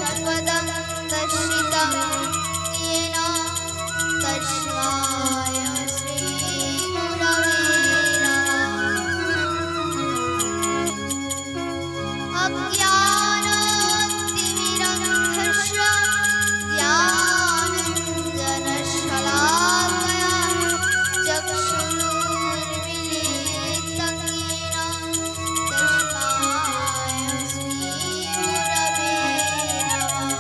तत्पदं दर्शितं येन तस्मै श्रीगुरवे नमः। अज्ञानतिमिरन्धस्य ज्ञानाञ्जनशलाकया चक्षुरुन्मीलितं येन तस्मै श्रीगुरवे नमः।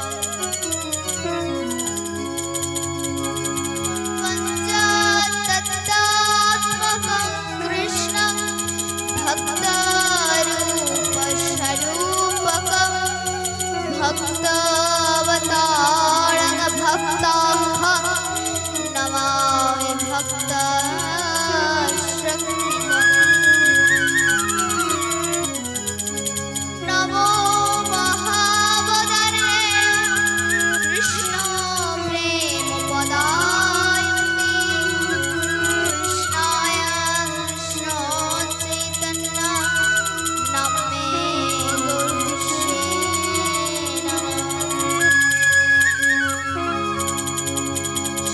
पञ्चतत्त्वात्मकं कृष्णं भक्तरूपस्वरूपकं भक्तावतारङ्गभक्ताङ्घं नमामि भक्तशक्तिकम्। नमो महावदने कृष्ण प्रेमपदायते कृष्णाय कृष्ण चैतन्य नमे गुरुषे नमः।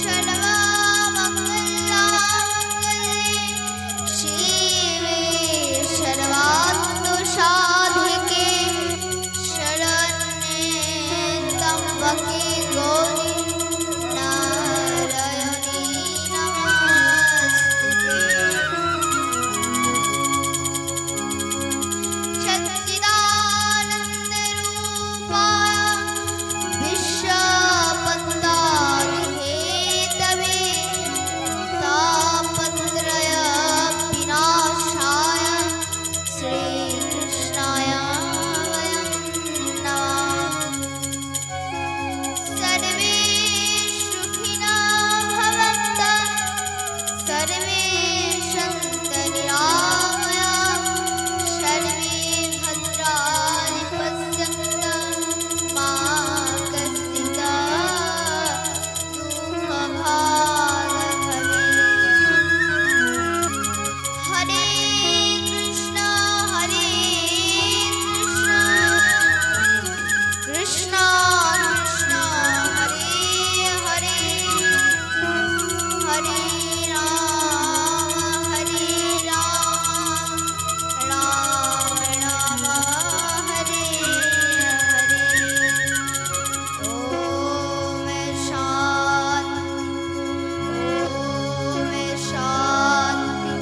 सर्वमङ्गलमाङ्गल्ये शिवे सर्वार्थसाधिके शरण्ये त्र्यम्बके गौरी नारायणी नमोस्तुते। सच्चिदानन्दरूपाय विश्वपन्तादिहेतवे तापत्रयविनाशाय श्रीकृष्णाय वयं नमः। सर्वे सुखिनः भवन्तु सर्वे सन्तु निरामयाः सर्वे भद्राणि पश्यन्तु मा कश्चित् दुःखभाग् भवेत्। हरे कृष्ण कृष्ण कृष्ण हरे हरे हरे राम राम राम हरे हरे। ओम शांति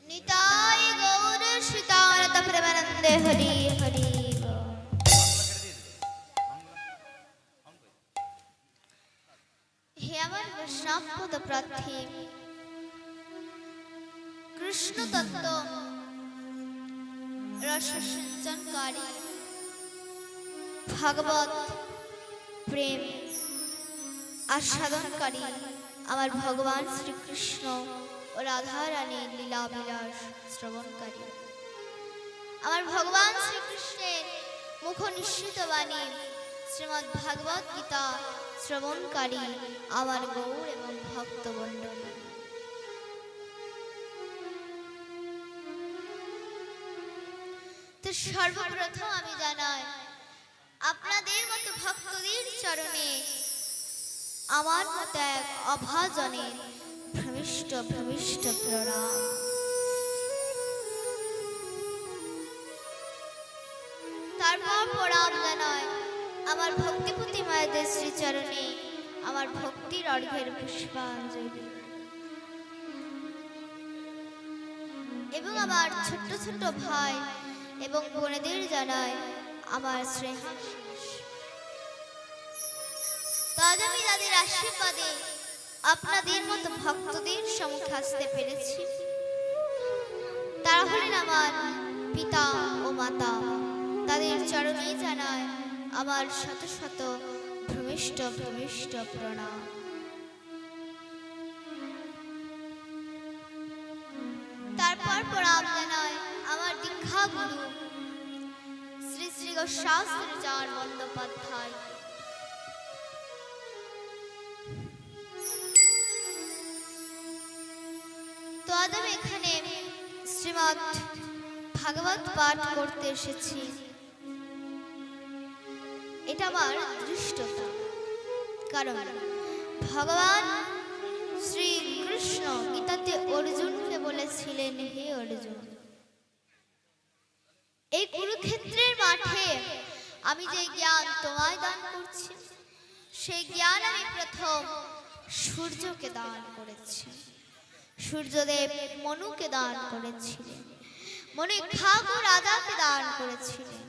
निताय गौर श्रीतानत प्रेमानंदे हरि हरि बोल। হে আমার বৈষ্ণবপদ প্রার্থী কৃষ্ণ তত্ত্ব রসসিঞ্চনকারী ভাগবত প্রেম আস্বাদনকারী আমার ভগবান শ্রীকৃষ্ণ ও রাধা রানীর লীলা বিলাস শ্রবণকারী আমার ভগবান শ্রীকৃষ্ণের মুখ নিঃসৃত বাণী শ্রীমদ্ ভাগবত গীতা শ্রবণকারী আমার গৌর এবং ভক্তমণ্ডলী। তো সর্বপ্রথম আমি জানাই আপনাদের মতো ভক্তদের চরণে আমার মতো এক অভাজনের ভ্রমিষ্ঠ প্রণাম। তারপর প্রণাম জানাই আমার ভক্তিপতি মায়েদের শ্রীচরণে আমার ভক্তির অর্ঘ্যের পুষ্পাঞ্জলি এবং আমার ছোট্ট ছোট্ট ভাই এবং বোনেদের জানাই আমার স্নেহাশিস। আজ আমি যাদের আশীর্বাদে আপনাদের মতো ভক্তদের সম্মুখে আসতে পেরেছি তারা হলেন আমার পিতা ও মাতা। তাদের চরণে জানায় আমার শত শত ভূমিষ্ঠ প্রণাম। তারপর প্রণাম জানায় আমার দীক্ষা গুরু শ্রী শ্রী শাস্ত্রচার বন্দ্যোপাধ্যায়। তো আজ আমি এখানে শ্রীমদ্ ভাগবত পাঠ করতে এসেছি। এটা আমার দৃষ্টতা, কারণ ভগবান শ্রীকৃষ্ণ গীতাতে অর্জুনকে বলেছিলেন, হে অর্জুন, এই কুরুক্ষেত্রের মাঠে আমি যে জ্ঞান তোমায় দান করছি, সেই জ্ঞান আমি প্রথম সূর্যকে দান করেছি। সূর্যদেব মনুকে দান করেছিলেন, মনু ইক্ষ্বাকু রাজাকে দান করেছিলেন,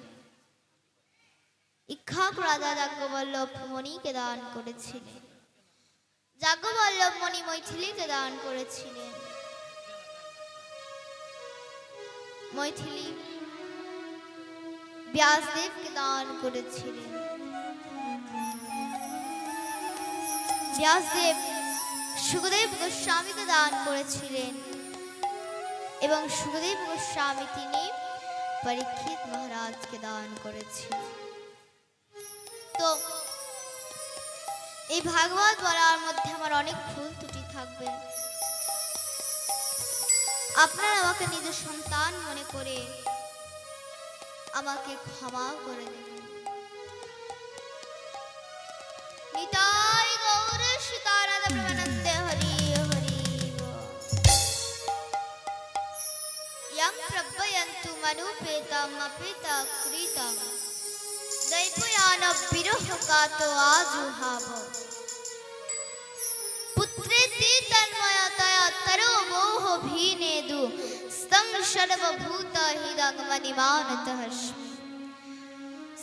ইক্ষ্বাকু রাজা যাজ্ঞবল্লভ মণিকে দান করেছিলেন, যাজ্ঞবল্লভ মণি মৈথিলীকে দান করেছিলেন, মৈথিলী ব্যাসদেবকে দান করেছিলেন, ব্যাসদেব সুখদেব গোস্বামীকে দান করেছিলেন, এবং সুখদেব গোস্বামী তিনি পরীক্ষিত মহারাজকে দান করেছিলেন। তো এই ভাগবত বলার মধ্যে আমার অনেক ভুল ত্রুটি থাকবে, আপনারা আমাকে নিজের সন্তান মনে করে আমাকে ক্ষমা করে দেবেন। নিতাই গৌর সীতারাধা প্রেমানন্দে হরি হরি यं प्रभयन्तु मनुपेतं अपेता कृतं दैवयान विरह कातो आजुहाव पुत्रेति तन्मयतया तरो मोह भीनेदु स्तं सर्वभूत हृदं मणिमानतः।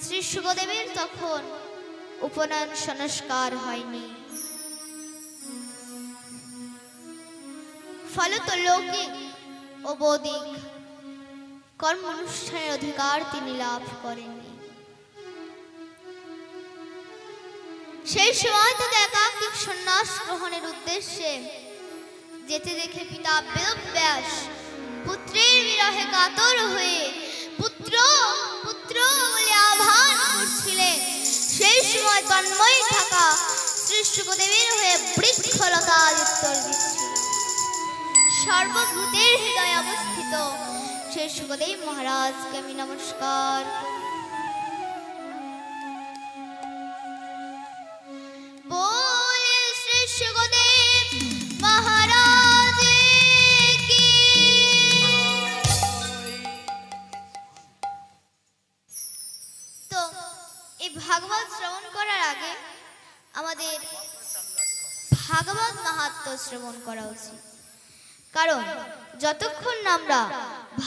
শ্রী সুখদেবের তখন উপনয়ন সংস্কার হয়নি, ফলত লৌকিক ও বৌদ্ধিক কর্ম অনুষ্ঠানের অধিকার তিনি লাভ করেননি। সেই সময় তাদের একান্তিক সন্ন্যাস গ্রহণের উদ্দেশ্যে যেতে দেখে পিতা বেদব্যাস পুত্রের বিরহে কাতর হয়ে পুত্র পুত্র বলে আহ্বান করছিলেন। সেই সময় তন্ময় থাকা শ্রী সুখদেবের হয়ে বৃক্ষলতা উত্তর দিচ্ছিল। সর্বভূতের হৃদয়ে অবস্থিত সেই সুখদেব মহারাজকে আমি নমস্কার করি। बोले श्री सुखदेव महाराज की। তো এই ভাগবত শ্রবণ করার আগে আমাদের ভাগবত মাহাত্ম্য শ্রবণ করা উচিত, কারণ যতক্ষণ না আমরা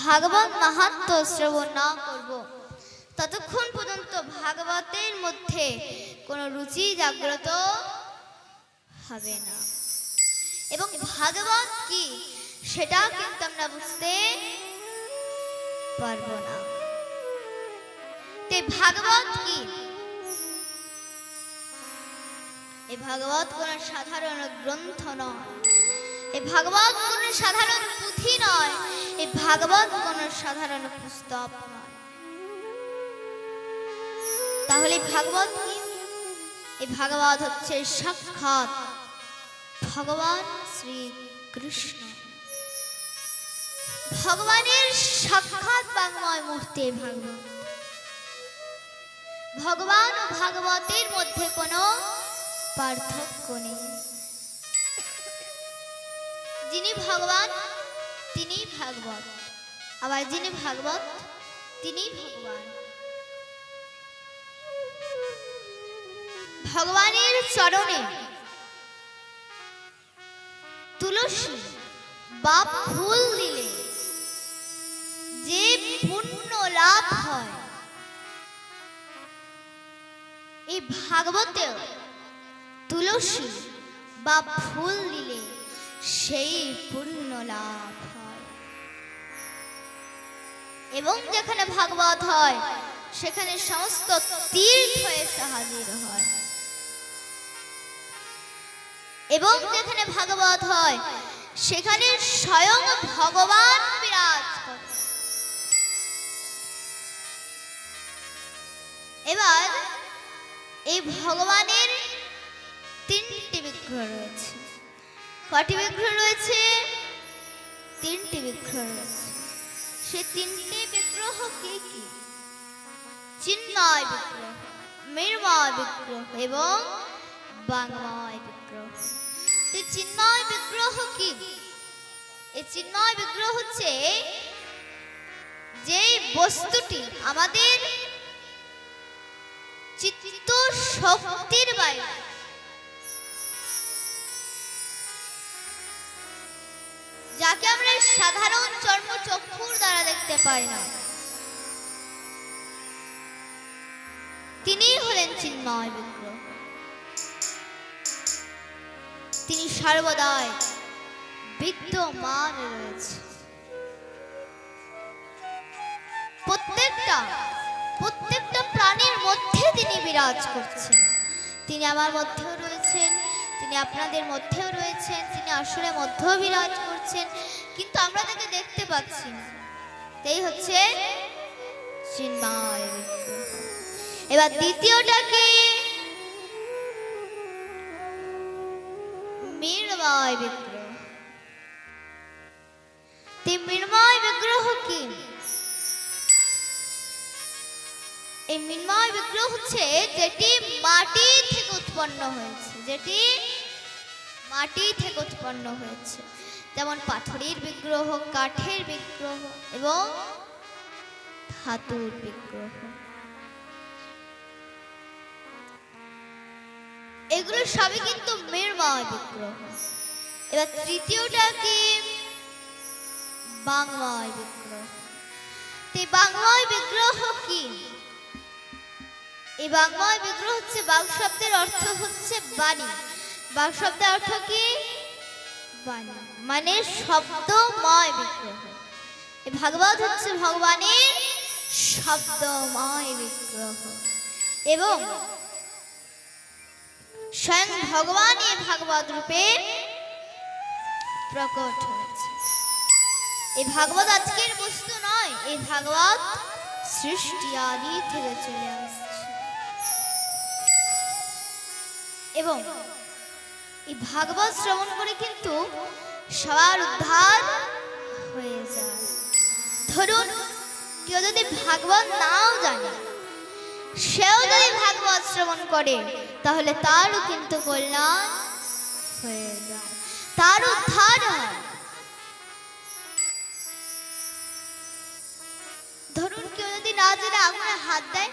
ভাগবত মাহাত্ম্য শ্রবণ না করব ততক্ষণ পর্যন্ত ভাগবতের মধ্যে কোনো রুচি জাগ্রত হবে না, এবং ভাগবত কি সেটা কিন্তু আমরা বুঝতে পারবো না। ভাগবত কি? এই ভাগবত কোন সাধারণ গ্রন্থ নয়, এই ভাগবত কোন সাধারণ পুঁথি নয়, এই ভাগবত কোন সাধারণ পুস্তক নয়। তাহলে ভাগবত কি? এই ভাগবত হচ্ছে সাক্ষাৎ ভগবান শ্রী কৃষ্ণ, ভগবানের সাক্ষাৎ বাংময় মূর্তি ভাগবত। ভগবান ও ভাগবতের মধ্যে কোনো পার্থক্য নেই। যিনি ভগবান তিনি ভাগবত, আবার যিনি ভাগবত তিনি ভগবান। ভগবানের চরণে তুলসী বা ফুল দিলে যে পুণ্য লাভ হয়, এই ভাগবতে তুলসী বা ফুল দিলে সেই পুণ্য লাভ হয়। এবং যেখানে ভাগবত হয় সেখানে সমস্ত তীর্থ এসে হাজির হয়, এবং যেখানে ভাগবত হয় সেখানে স্বয়ং ভগবান বিরাজ করে। এবার এই ভগবানের তিনটি বিগ্রহ রয়েছে। কটি বিগ্রহ রয়েছে? তিনটি বিগ্রহ রয়েছে। সে তিনটি বিগ্রহ কি কি? চিন্ময় বিগ্রহ, মৃন্ময় বিগ্রহ এবং বাংময় বিগ্রহ। তো চিন্ময় বিগ্রহ কি? এই চিন্ময় বিগ্রহ হচ্ছে যে বস্তুটি আমাদের চিত্ত শক্তির বাইরে, যাকে আমরা সাধারণ চর্মচক্ষুর দ্বারা দেখতে পাই না, তিনি হলেন চিন্ময় বিগ্রহ। তিনি সর্বদাই বিদ্যমান রয়েছে। প্রত্যেকটা প্রাণীর মধ্যে তিনি বিরাজ করছেন। তিনি আমার মধ্যেও রয়েছেন, তিনি আপনাদের মধ্যেও রয়েছেন, তিনি আসলে মধ্যেও বিরাজ করছেন, কিন্তু আমরা তাকে দেখতে পাচ্ছি না। তাই হচ্ছে চিন্ময় বিগ্রহ। এবার দ্বিতীয়টা কি? মৃন্ময় বিগ্রহ। মৃন্ময় বিগ্রহ কি? এই মৃন্ময় বিগ্রহ হচ্ছে যেটি মাটি থেকে উৎপন্ন হয়েছে, যেটি মাটি থেকে উৎপন্ন হয়েছে, যেমন পাথরের বিগ্রহ, কাঠের বিগ্রহ এবং ধাতুর বিগ্রহ। এগুলো সবই কিন্তু মৃন্ময় বিগ্রহ। এবার তৃতীয়টা কি? বাংময় বিগ্রহ। বাংময় বিগ্রহ কি? এই বাংময় বিগ্রহ হচ্ছে, বাং শব্দের অর্থ হচ্ছে বাণী। বাং শব্দের অর্থ কি? বাণী, মানে শব্দময় বিগ্রহ। এই ভাগবত হচ্ছে ভগবানের শব্দময় বিগ্রহ এবং স্বয়ং ভগবান এই ভাগবত রূপে প্রকট হয়েছে। এই ভাগবত আজকের বস্তু নয়, এই ভাগবত সৃষ্টি আদি থেকে চলে আসছে এবং এই ভাগবত শ্রবণ করে কিন্তু সবার উদ্ধার হয়ে যায়। ধরুন কেউ যদি ভাগবত নাও জানে, সেও যদি ভাগবত শ্রবণ করে, তাহলে তারও কিন্তু কল্যাণ হয়ে যায়, তার উদ্ধার হয়। ধরুন কেউ যদি না জেনে আগুনে হাত দেয়,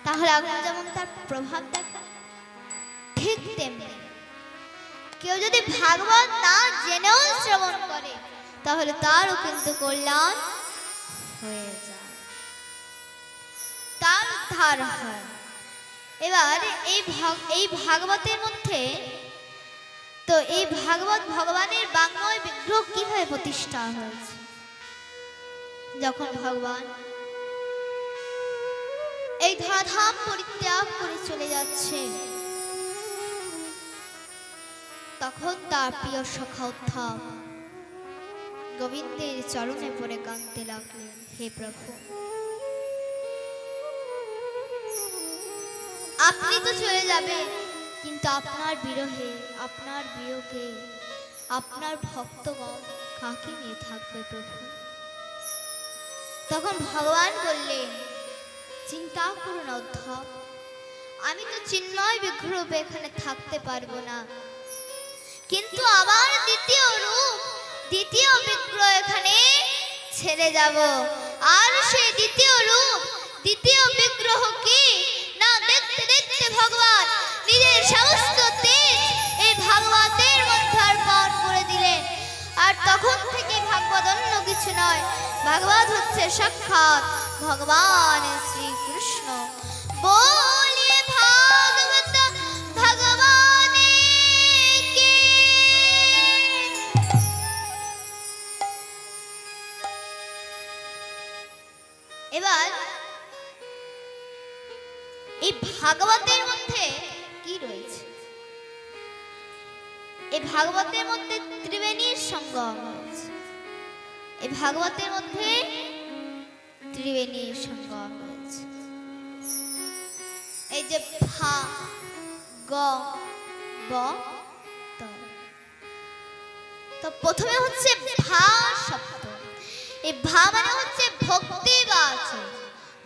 তাহলে আগুন যেমন তার প্রভাব দেখায়, ঠিক তেমনি কেউ যদি ভাগবত না জেনেও শ্রবণ করে, তাহলে তারও কিন্তু কল্যাণ হয়ে যায়, তার উদ্ধার হয়। এবার এই ভাগবতের মধ্যে, তো এই ভাগবত ভগবানের বাংময় বিগ্রহ কিভাবে প্রতিষ্ঠা হয়েছে? যখন ভগবান এই ধরাধাম পরিত্যাগ করে চলে যাচ্ছে, তখন তার প্রিয় সখা উদ্ধব গোবিন্দের চরণে পড়ে কাঁদতে লাগলেন, হে প্রভু, আপনি তো চলে যাবেন, কিন্তু আপনার বিরহে, আপনার বিয়োগে আপনার ভক্তগণ কাকে নিয়ে থাকবে প্রভু? তখন ভগবান বললেন, চিন্তা করুন উদ্ধব, আমি তো চিন্ময় বিগ্রহ এখানে থাকতে পারবো না, কিন্তু আবার দ্বিতীয় বিগ্রহ এখানে ছেড়ে যাব। আর সেই দ্বিতীয় বিগ্রহ কি না, দেখতে দেখতে ভগবান নিজের সমস্ত তেজ এই ভাগবতের মধ্যে অর্পণ করে দিলেন। আর তখন থেকে ভাগবত অন্য কিছু নয়, ভাগবত হচ্ছে সাক্ষাৎ ভগবান শ্রীকৃষ্ণ। বলিয়ে ভাগবত ভগবান কি। এবার এই ভাগবতের মধ্যে কি রয়েছে? এই ভাগবতের মধ্যে ত্রিবেণীর সঙ্গম রয়েছে। এই ভাগবতের মধ্যে ত্রিবেণীর সঙ্গম রয়েছে। এই যে ভা গ ব ত, তো প্রথমে হচ্ছে ভা শব্দ। এই ভা মানে হচ্ছে ভক্তিবাচক।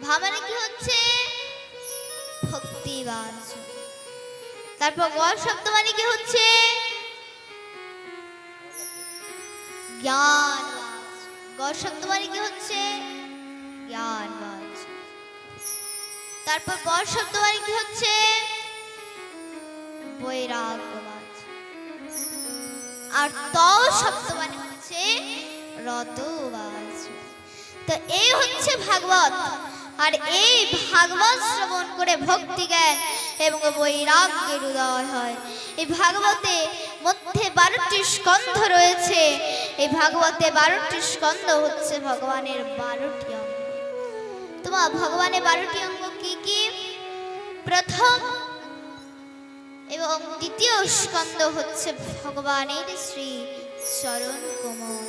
ভা মানে কি হচ্ছে? ভক্তিবাচক। তারপর গ শব্দ মানে কি হচ্ছে? জ্ঞানবাচক। গ শব্দ মানে কি হচ্ছে? জ্ঞানবাচক। তারপর ব শব্দ মানে কি হচ্ছে? বৈরাগ্যবাচক। আর ত শব্দ মানে হচ্ছে রতবাচক। তো এই হচ্ছে ভাগবত। আর এই ভাগবত শ্রবণ করে ভক্তি জ্ঞান এবং বৈরাগ্যের উদয় হয়। এই ভাগবতে মধ্যে 12টি স্কন্ধ রয়েছে। এই ভাগবতে 12টি স্কন্ধ হচ্ছে ভগবানের 12টি অঙ্গ। তোমার ভগবানের 12টি অঙ্গ কি কি? প্রথম এবং দ্বিতীয় স্কন্ধ হচ্ছে ভগবানের শ্রী চরণ কমল।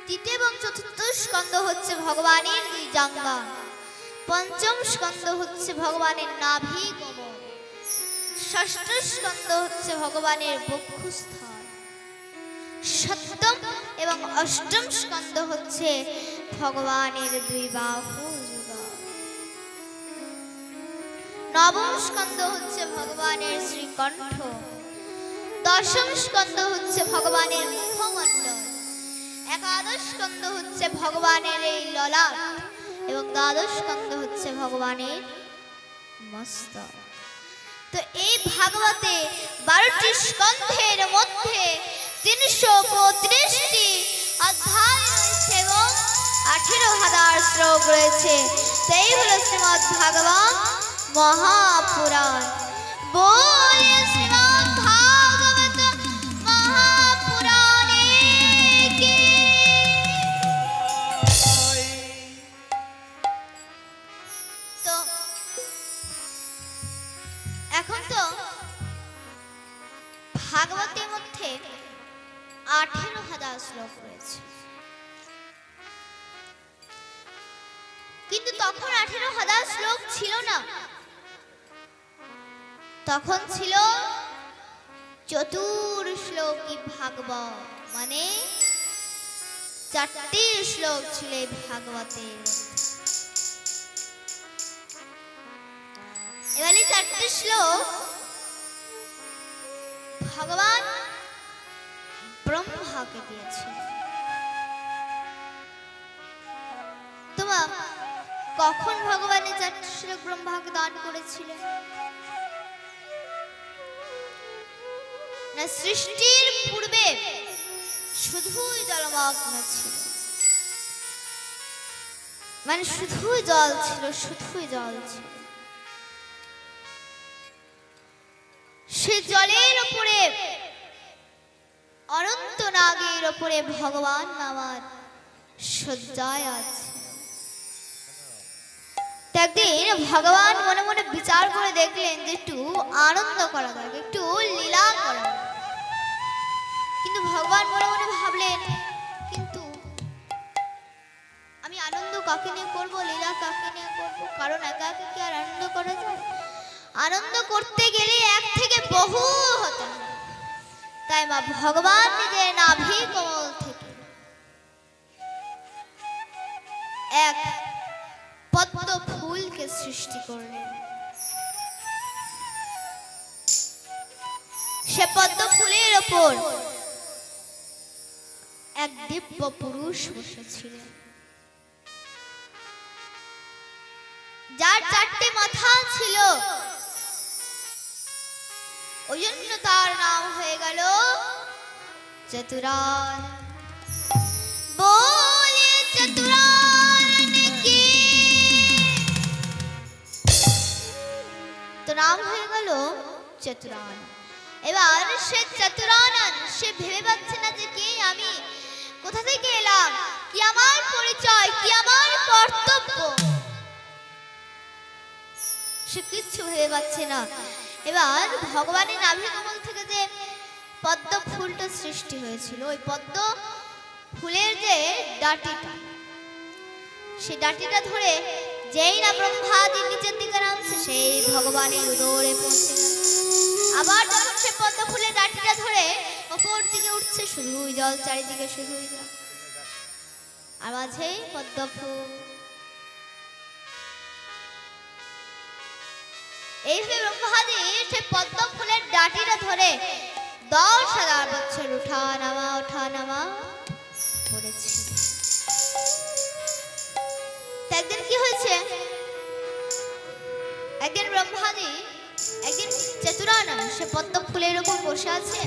তৃতীয় এবং চতুর্থ স্কন্ধ হচ্ছে ভগবানের দুই জাঙ্গা। পঞ্চম স্কন্ধ হচ্ছে ভগবানের নাভি কমল। ষষ্ঠ স্কন্ধ হচ্ছে ভগবানের বক্ষস্থল। সপ্তম এবং অষ্টম স্কন্ধ হচ্ছে ভগবানের দুই বাহু যুগল। নবম স্কন্ধ হচ্ছে ভগবানের শ্রীকণ্ঠ। দশম স্কন্ধ হচ্ছে ভগবানের মুখমণ্ডল। একাদশ স্কন্ধ হচ্ছে ভগবানের এই ললাট এবং দ্বাদশ স্কন্ধ হচ্ছে ভগবানের মস্তক। তো এই ভাগবতে 12টি স্কন্ধের মধ্যে 335টি অধ্যায় রয়েছে এবং 18,000 শ্লোক রয়েছে। তো এই হলো শ্রীমদ্ ভাগবত মহাপুরাণ। বলে শ্রীমদ্ ভাগবত মহাপুরাণে কি। তো এখন তো ভাগবতের মধ্যে 18,000 শ্লোক রয়েছে, কিন্তু তখন 18,000 শ্লোক ছিল না। তখন ছিল চতুর্শ্লোকী ভাগবত, মানে 4টি শ্লোক ছিল এই ভাগবতের। এবারে 4টি শ্লোক ভগবান ব্রহ্মাকে দিয়েছে। তোমা কখন ভগবানের 4টি শ্লোক ব্রহ্মাকে দান করেছিলেন? না, সৃষ্টির পূর্বে শুধুই জলমগ্ন ছিল, মানে শুধুই জল ছিল, শুধুই জল ছিল। সে জলের উপরে অনন্ত নাগের উপরে ভগবান আমার শয্যায় আছে। একদিন ভগবান মনে মনে বিচার করে দেখলেন যে একটু আনন্দ করা দরকার, একটু লীলা করা। কিন্তু ভগবান মনে মনে ভাবলেন, কিন্তু আমি আনন্দ কাকে নিয়ে করব, লীলা কাকে নিয়ে করব? কারণ একা একা কি আর আনন্দ করা যায়? আনন্দ করতে গেলে এক থেকে বহু হতে হয়। তাই মা ভগবান নিজের নাভি কমল থেকে এক পদ্ম ফুলকে সৃষ্টি করলেন। সে পদ্ম ফুলের ওপর এক দিব্য পুরুষ বসেছিলেন, যার 4টি মাথা ছিল। ওই জন্য তার নাম হয়ে গেল চতুরান। বলে চতুরান কি, তো নাম হয়ে গেল চতুরান। এবার সে চতুরানন, সে ভেবে পাচ্ছে না যে কে আমি, কোথা থেকে এলাম, কি আমার পরিচয়, কি আমার কর্তব্য, সে কিচ্ছু ভেবে পাচ্ছে না। এবার ভগবানের নাভি কমল থেকে যে পদ্ম ফুলটা সৃষ্টি হয়েছিল, ওই পদ্ম ফুলের যে ডাটিটা, সে ডাটিটা ধরে যেই না ব্রহ্মাজি নিচের দিকে নামছে সেই ভগবানের উদরে পৌঁছে গেল। আবার যখন সে পদ্ম ফুলের ডাটিটা ধরে ওপর দিকে উঠছে, শুধুই জল, চারিদিকে শুধুই জল, আর মাঝে পদ্ম ফুল। এইভাবে ব্রহ্মাজি সে পদ্ম ফুলের ডাটিটা ধরে 10,000 বছর উঠা নামা করেছে। একদিন কি হয়েছে, একদিন ব্রহ্মাজি, একদিন চতুরানন সে পদ্ম ফুলের উপর বসে আছে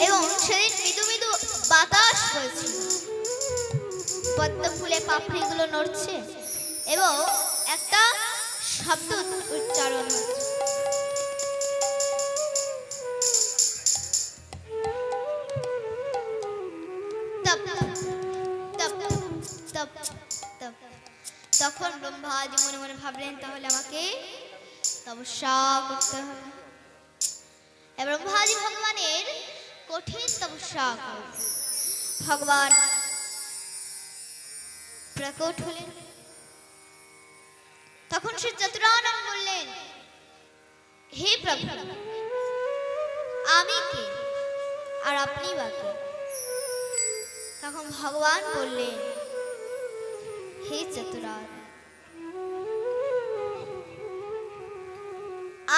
এবং সেদিন মৃদু মৃদু বাতাস বইছিল, পদ্ম ফুলে পাপড়িগুলো নড়ছে এবং একটা শব্দ উচ্চারণ হচ্ছে। তখন ব্রহ্মাজি মনে মনে ভাবলেন, তাহলে আমাকে তপস্যা করতে হবে। ব্রহ্মাজি ভগবানের কঠিন তপস্যা করলেন। ভগবান প্রকট হলেন। তখন শ্রী চতুরানন বললেন, হে প্রভু, আমি কে আর আপনি বা কে? তখন ভগবান বললেন, হে চতুরানন,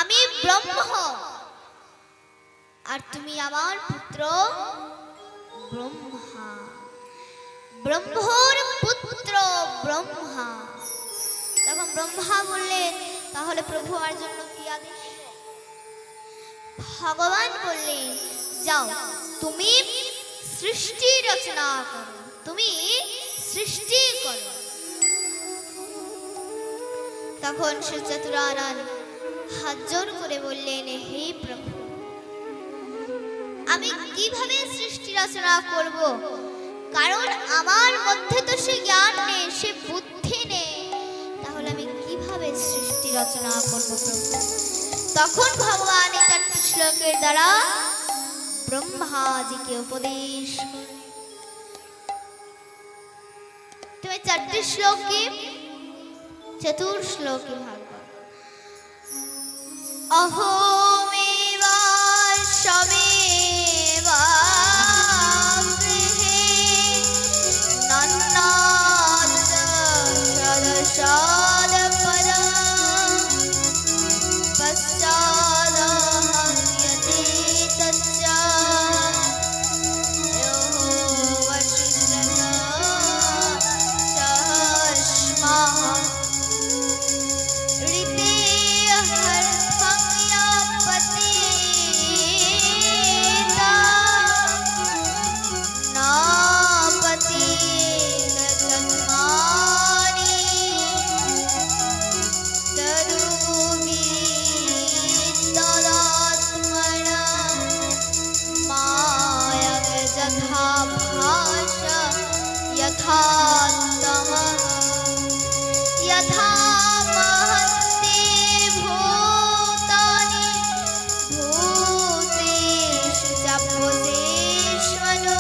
আমি ব্রহ্ম আর তুমি আমার পুত্র ব্রহ্মা, ব্রহ্মর পুত্র ব্রহ্মা। তখন ব্রহ্মা বললেন, তাহলে প্রভু আমার জন্য কি আদেশ? ভগবান বললেন, যাও তুমি সৃষ্টি রচনা করো, তুমি সৃষ্টি করো। তখন শ্রী চতুরানন হাত জোর করে বললেন, হে প্রভু, আমি কিভাবে সৃষ্টি রচনা করব? কারণ আমার মধ্যে তো সে জ্ঞান নেই, সে বুদ্ধি নেই, তাহলে আমি কিভাবে সৃষ্টি রচনা করব প্রভু? তখন ভগবান এই 4টি শ্লোকের দ্বারা ব্রহ্মাজিকে উপদেশ করলেন। তুমি 4টি শ্লোকে চতুর্শ্লোকে ভাগ করো। অহমেবাস্মমেবা গৃহে নন্নাদ সদপদম পশ্চাদহং যতীতচ্চ यो वशिष्ठः सहस्मः यथा महन्ति भूतानि भूतेषु च भूतेष्वनु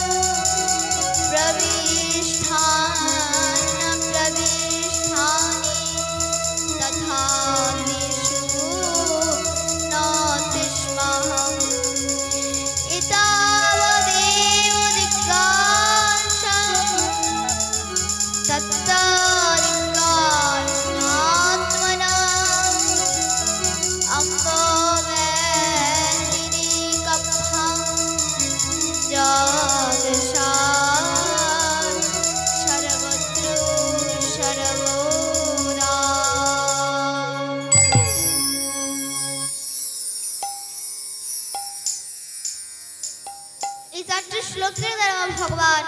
प्रविष्ठानि तथा तेषु न तिष्मः एतावदेव दिक्कांशं तत्तदिक्कांशनात्मना अम्बोवेदिनी कप्पं जगशान् सर्वत्र सर्वदा। এই 4টি শ্লোকের দ্বারা ভগবান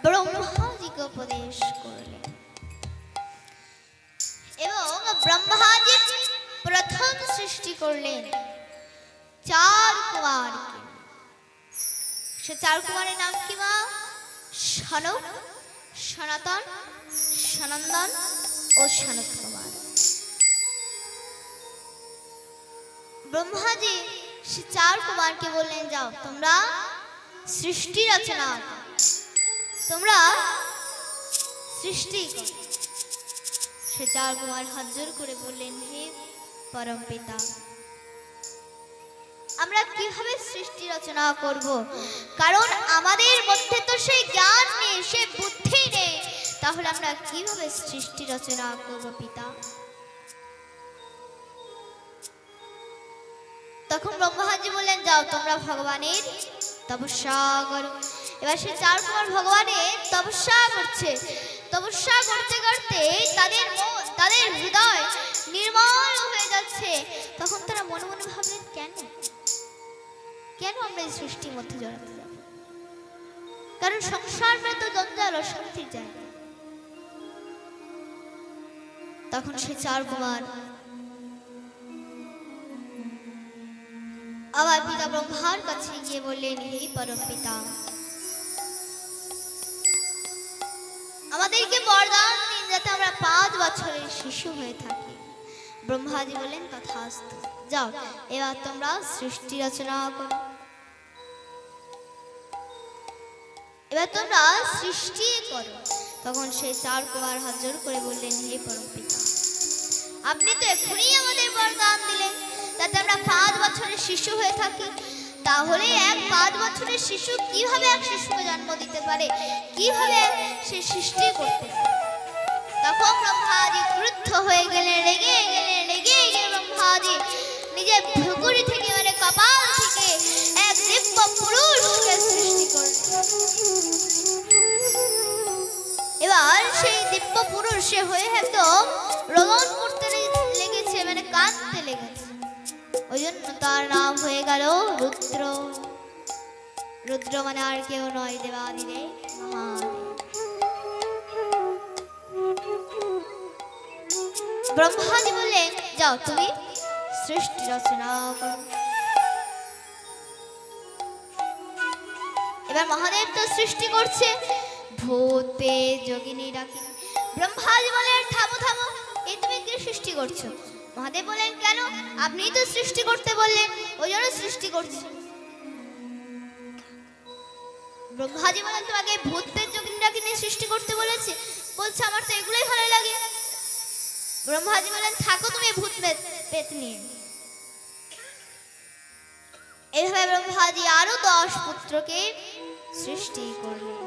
ব্রহ্মাজিকে উপদেশ করলেন এবং ব্রহ্মাজি প্রথম সৃষ্টি করলেন 4 কুমারকে। সে 4 কুমারের নাম কি মা? সনক, সনাতন, সনন্দন ও সনত কুমার। ব্রহ্মাজি সে 4 কুমারকে বললেন, যাও তোমরা সৃষ্টি রচনা, তোমরা সৃষ্টি করে। সে চার কুমার হাত জোর করে বললেন, হে পরম পিতা, আমরা কিভাবে সৃষ্টি রচনা করব? কারণ আমাদের মধ্যে তো সেই জ্ঞান নেই, সেই বুদ্ধি নেই, তাহলে আমরা কিভাবে সৃষ্টি রচনা করব পিতা? তখন ব্রহ্মাজি বললেন, যাও তোমরা ভগবানের তপস্যা করো। এবার সে চার কুমার ভগবানের তপস্যা করছে। তপস্যা করতে করতে তাদের মন, তাদের হৃদয় নির্মল হয়ে যাচ্ছে। তখন তারা মনে মনে ভাবলেন, কেন কেন আমরা এই সৃষ্টির মধ্যে জড়াতে যাব? কারণ সংসার মানে তো জঞ্জাল, অশান্তির জায়গা। তখন সে চার কুমার আবার পিতা ব্রহ্মার কাছে গিয়ে বললেন, হে পরম পিতা, আমাদেরকে বরদান দিন যাতে আমরা 5 বছরের শিশু হয়ে থাকি। ব্রহ্মাজি বললেন, তথাস্তু, যাও এবার তোমরা সৃষ্টি রচনা করো। এবার তোমরা সৃষ্টি করো। তখন সেই চার কুমার হাত জোর করে বললেন, হে পরম পিতা, আপনি তো এখনই আমাদের বরদান দিলেন যাতে আমরা 5 বছরের শিশু হয়ে থাকি। তাহলে 5 বছরের শিশু কিভাবে এক শিশুকে জন্ম দিতে পারে? কিভাবে সে সৃষ্টি করতে পারে? তখন ব্রহ্মাজি ক্রুদ্ধ হয়ে গেলেন, রেগে গিয়ে ব্রহ্মাজি নিজের ভুকুরি থেকে মানে কপাল থেকে এক দিব্য পুরুষকে সৃষ্টি করলেন। এবার সেই দিব্য পুরুষ হয়ে একদম রোদন করতে লেগেছে, মানে কাঁদতে লেগেছে। ওই জন্য তার নাম হয়ে গেল রুদ্র। রুদ্র মানে আর কেউ নয়, দেবাদিদেব মহাদেব। ব্রহ্মাজি বললেন, যাও তুমি সৃষ্টি রচনা করো। এবার মহাদেব তো সৃষ্টি করছে, ভূত পেত যোগিনী ডাকিনী। ব্রহ্মাজি বলেন, থামো থামো, এই তুমি কি সৃষ্টি করছো? মহাদেব বলেন, কেন? আপনিই তো সৃষ্টি করতে বললেন, ওই জন্য সৃষ্টি করছি। ব্রহ্মাজি বলেন, তোমাকে ভূত পেত যোগিনী ডাকিনী সৃষ্টি করতে বলেছে? বলছে, আমার তো এগুলোই ভালো লাগে। ব্রহ্মাজি বলেন, থাকো তুমি ভূত পেত নিয়ে। এইভাবে ব্রহ্মাজি আরো 10 পুত্রকে সৃষ্টি করলেন।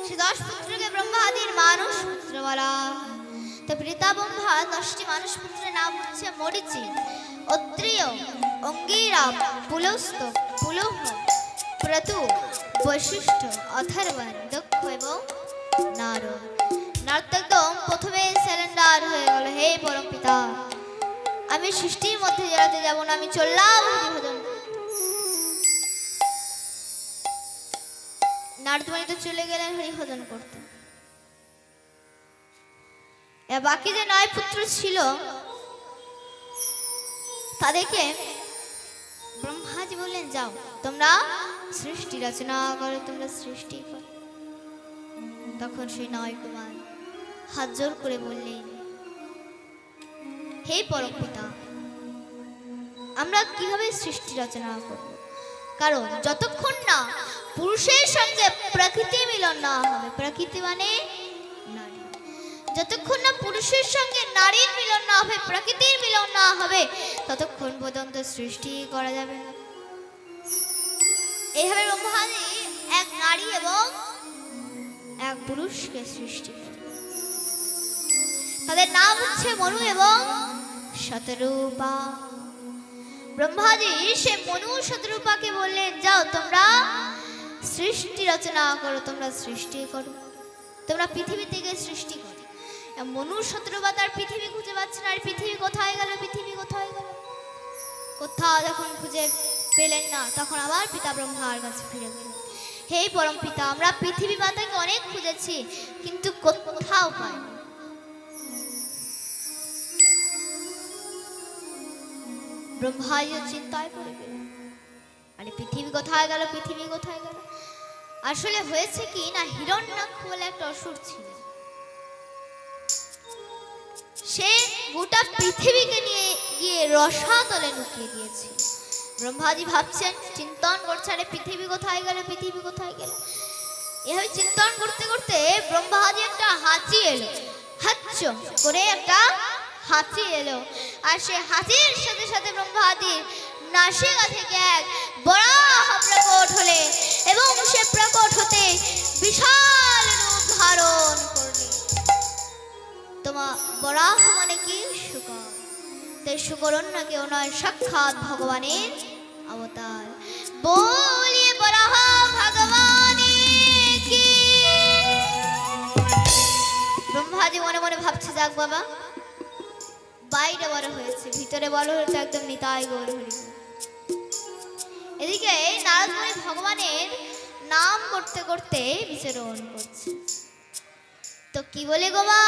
সে 10 পুত্রকে ব্রহ্মাদির মানুষ পুত্র বলা। তো পিতা ব্রহ্মা 10টি মানুষ পুত্রের নাম হচ্ছে মরিচি, অত্রিয়, অঙ্গিরা, পুলস্ত, পুলহ, প্রতু, বৈশিষ্ট্য, অথর্বণ, দক্ষ এবং নারদ। নারদ একদম প্রথমে স্যালেন্ডার হয়ে গেল, হে পরম পিতা, আমি সৃষ্টির মধ্যে জড়াতে যাব না, আমি চললাম হরিভজন। নারদ মুনি তো চলে গেলেন হরিভজন করতে। বাকি যে 9 পুত্র ছিল তাদেরকে ব্রহ্মাজি বললেন, যাও তোমরা সৃষ্টি রচনা করো, তোমরা সৃষ্টি করো। তখন সেই 9 কুমার হাত জোর করে বললেন, হে পরম পিতা, আমরা কিভাবে সৃষ্টি রচনা করব? কারণ যতক্ষণ না পুরুষের সঙ্গে প্রকৃতি মিলন না হবে, প্রকৃতি মানে নারী, যতক্ষণ না পুরুষের সঙ্গে নারীর মিলন না হবে, প্রকৃতির মিলন না হবে, ততক্ষণ পর্যন্ত সৃষ্টি করা যাবে না। এইভাবে ব্রহ্মাজি এক নারী এবং এক পুরুষকে সৃষ্টি করে। তাদের নাম হচ্ছে মনু এবং শতরূপা। ব্রহ্মাজি সে মনু শতরূপাকে বললেন, যাও তোমরা সৃষ্টি রচনা করো, তোমরা সৃষ্টি করো, তোমরা পৃথিবী থেকে সৃষ্টি করো। মনু শতরূপা তার পৃথিবী খুঁজে পাচ্ছে না, আর পৃথিবী কোথায় গেল, পৃথিবী কোথায় গেল, কোথাও যখন খুঁজে পেলেন না, তখন আবার পিতা ব্রহ্মার কাছে ফিরে গেলেন, হে পরম পিতা, আমরা পৃথিবী মাতাকে অনেক খুঁজেছি কিন্তু কোথাও পাইনি। ব্রহ্মাজি চিন্তায় পড়ে গেলেন, আরে পৃথিবী কোথায় গেল, পৃথিবী কোথায় গেল। আসলে হয়েছে কি না, হিরণ্যাক্ষ বলে একটা অসুর ছিল, সে গোটা পৃথিবীকে নিয়ে গিয়ে রসাতলে লুকিয়ে দিয়েছিল। ব্রহ্মাজি ভাবছেন, চিন্তন করছে, আরে পৃথিবী কোথায় গেল, পৃথিবী কোথায় গেল। এভাবে চিন্তন করতে করতে ব্রহ্মাজি একটা হাতি এলো, হাচ্চ করে একটা হাতি এলো। আর সে হাতির সাথে সাথে ব্রহ্মাদির নাসিকা থেকে এক বরাহ প্রকট হলে এবং সে প্রকট হতে বিশাল রূপ ধারণ করলে। তোমার বরাহ মানে কি? শুকর। তাই শুকর অন্য কেউ নয়, সাক্ষাৎ ভগবানের অবতার। বলিয়ে বরাহ ভগবানের কি। ব্রহ্মাজি মনে মনে ভাবছে, যাক বাবা, বাইরে বড় হয়েছে, ভিতরে বড় হয়েছে একদম নিতাই গৌর হরি। এদিকে নারদমুনি ভগবানের নাম করতে করতে বিচরণ করছে। তো কি বলে গো মা?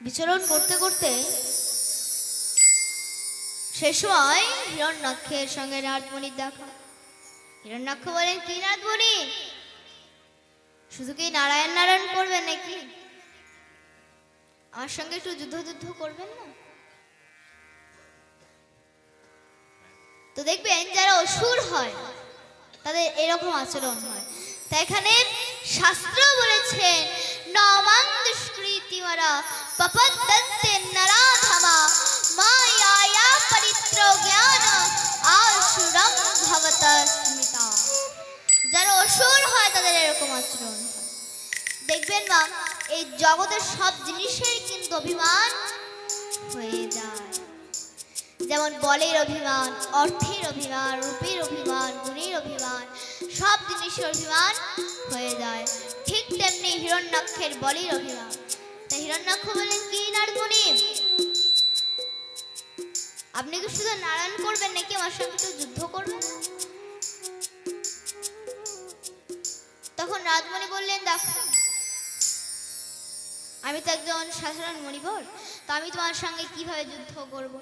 বিচরণ করতে করতে সে সময় হিরণ্যাক্ষের সঙ্গে নারদমণির দেখা। হিরণ্যাক্ষ বলেন, কি নারদমণি, শুধু কি নারায়ণ নারায়ণ করবেন নাকি? আমার সঙ্গে একটু যুদ্ধ করবেন না? তো দেখবেন যারা অসুর হয় তাদের এরকম আচরণ হয়। তাই এখানে শাস্ত্র বলেছেন, নমাং দুষ্কৃতিমারা পপদ্দন্তে নরাধমা মায়ায়া পরিত্রজ্ঞান আসুরং ভবত স্মিতা। যারা অসুর হয় তাদের এরকম আচরণ হয়। দেখবেন মা, এই জগতের সব জিনিসের কিন্তু অভিমান হয়ে যায়। যেমন বলের অভিমান, অর্থের অভিমান, রূপের অভিমান, গুণের অভিমান, সব জিনিসের অভিমান হয়ে যায়। ঠিক তেমনি হিরণ্যাক্ষের বলের অভিমান। তাই হিরণ্যাক্ষ বলেন, কি নারদমণি, আপনি কি শুধু নারায়ণ করবেন নাকি আমার সঙ্গে তো যুদ্ধ করবেন? তখন নারদমণি বললেন, দেখো আমি তো একজন সাধারণ মণিবর, তো আমি তোমার সঙ্গে কিভাবে যুদ্ধ করব?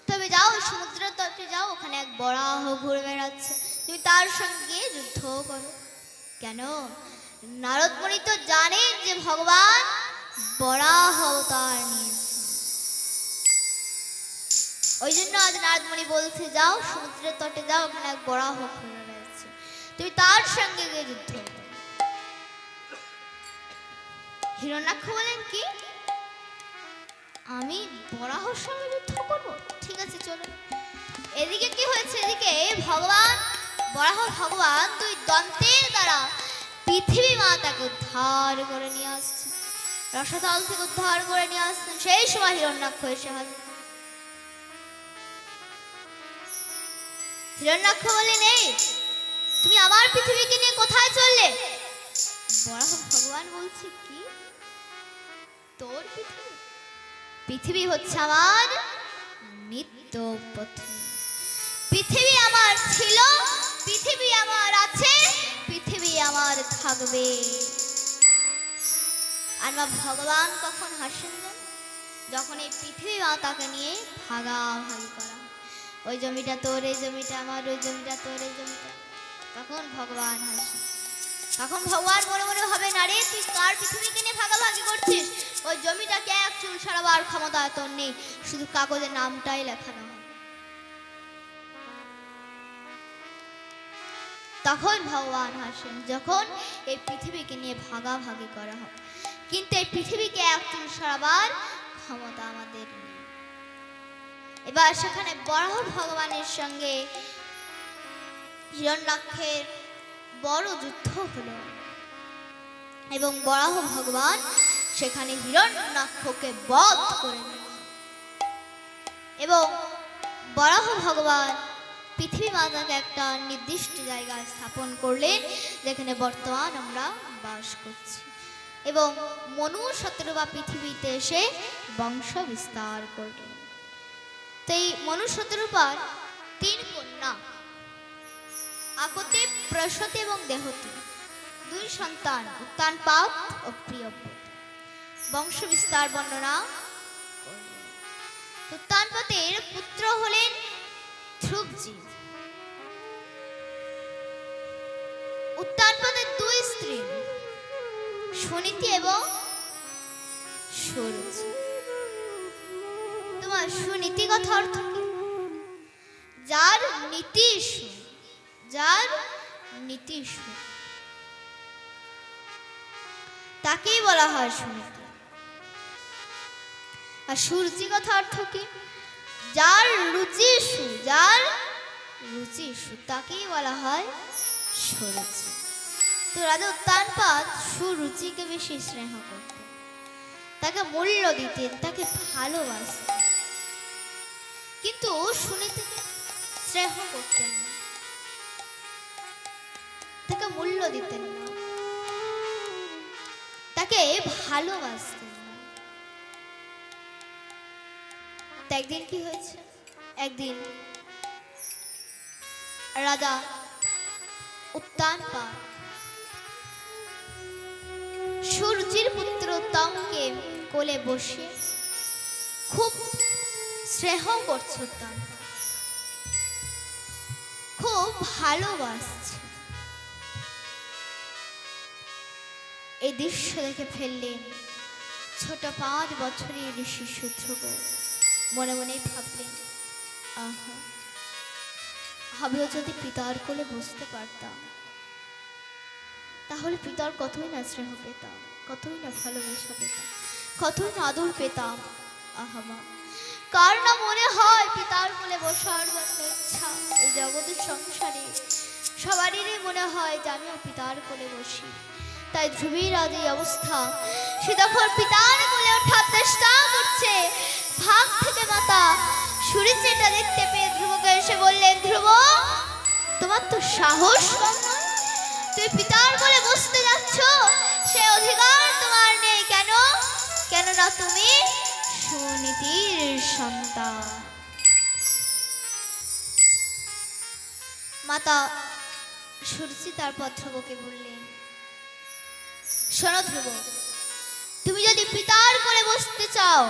তবে যাও সমুদ্রের তটে যাও, ওখানে এক বরাহ ঘুরে বেড়াচ্ছে, তুমি তার সঙ্গে যুদ্ধ করো। কেন? নারদমণি তো জানেন যে ভগবান বরাহ অবতার নিয়েছে। ওই জন্য আজ নারদমণি বলছে, যাও সমুদ্রের তটে যাও, ওখানে এক বরাহ ঘুরে বেড়াচ্ছে, তুমি তার সঙ্গে গিয়ে যুদ্ধ করো। হিরণ্যাক্ষ বলেন, কি আমি বরাহর সঙ্গে যুদ্ধ করব? ঠিক আছে, চলো। এদিকে কি হয়েছে, এদিকে ভগবান বরাহ ভগবান দুই দন্তের দ্বারা পৃথিবী মাতাকে উদ্ধার করে নিয়ে আসছে, রসতল থেকে উদ্ধার করে নিয়ে আসছেন। সেই সময় হিরণ্যাক্ষ এসে হাজির। হিরণ্যাক্ষ বলেন, এই তুমি আমার পৃথিবীকে নিয়ে কোথায় চললে? বরাহ ভগবান বলছে, কি তোর পৃথিবী? পৃথিবী হচ্ছে আমার নিত্য পত্নী। পৃথিবী আমার ছিল, পৃথিবী আমার আছে, পৃথিবী আমার থাকবে। আর মা ভগবান কখন হাসেন জানো? যখন এই পৃথিবী মাতাকে নিয়ে ভাগাভাগি করা হয়। ওই জমিটা তোর, এই জমিটা আমার, ওই জমিটা তোর, এই জমিটা, তখন ভগবান হাসেন। তখন ভগবান মনে মনে ভাবে, না রে, তুই কার পৃথিবীকে নিয়ে ভাগাভাগি করছিস? ওই জমিটাকে এক চুল সরাবার ক্ষমতা তোর নেই, শুধু কাগজে নামটাই লেখানো হয়। তখন ভগবান হাসেন, যখন এই পৃথিবীকে নিয়ে ভাগাভাগি করা হয়। কিন্তু এই পৃথিবীকে এক চুল সরাবার ক্ষমতা আমাদের নেই। এবার সেখানে বরাহ ভগবানের সঙ্গে হিরণ্যাক্ষের বড় যুদ্ধ হলো এবং বরাহ ভগবান সেখানে হিরণ্যাক্ষকে বধ করে দিলেন। এবং বরাহ ভগবান পৃথিবী মাতাকে একটা নির্দিষ্ট জায়গায় স্থাপন করলেন, যেখানে বর্তমান আমরা বাস করছি, এবং মনু শতরূপা পৃথিবীতে এসে বংশ বিস্তার করলেন। তো এই মনু শতরূপার 3 কন্যা, আকতে, প্রসূতি এবং দেহতী, 2 সন্তান, উত্তানপাদ ও প্রিয়ব্রত। বংশ বিস্তার বর্ণনা করলেন। উত্তানপাদের পুত্র হলেন ধ্রুবজি। উত্তানপাদের 2 স্ত্রী, সুনীতি এবং সুরুচি। তোমার সুনীতি কথা অর্থ কি? যার নীতি সু, যার নীতি সু, তাকেই বলা হয় সুনীতি। আর সুরুচি কথা অর্থ কি? যার রুচি সু, যার রুচি সু, তাকেই বলা হয় সুরুচি। তো রাজা উত্তানপাদ সুরুচিকে বেশি স্নেহ করতেন, তাকে মূল্য দিতেন, তাকে ভালোবাসতেন। কিন্তু সুনীতিকে স্নেহ করতেন না, তাকে মূল্য দিতেন না, তাকে ভালোবাসতেন না। একদিন কি হয়েছে, একদিন রাজা উত্তানপাদ সুরুচির পুত্র উত্তমকে কোলে বসে খুব স্নেহ করছো, খুব ভালোবাসছে। এই দৃশ্য দেখে ফেললেন ছোট 5 বছরের শিশু ধ্রুব। মনে মনেই ভাবলেন, আহা, আমিও যদি পিতার কোলে বসতে পারতাম, তাহলে পিতার কতই না স্নেহ পেতাম, কতই না ভালোবাসা পেতাম, কতই না আদর পেতাম। আহা মা, কার না মনে হয় পিতার কোলে বসার জন্য ইচ্ছা? এই জগতের সংসারে সবারই মনে হয় যে আমিও পিতার কোলে বসি। তাই ধ্রুবের আজ এই অবস্থা। সে তখন পিতার কোলে ওঠার চেষ্টা করছে, ভাগ থেকে মাতা সুরিচেটা দেখতে পেয়ে ধ্রুবকে এসে বললেন, ধ্রুব, তোমার তো সাহস কম নয়, তুমি পিতার কোলে বসতে যাচ্ছ, সে অধিকার তোমার নেই। কেন? কেননা তুমি সুনীতির সন্তান। মাতা সুরুচি তারপর ধ্রুবকে বললেন, শোনো ধ্রুব, তুমি যদি পিতার কোলে বসতে চাও,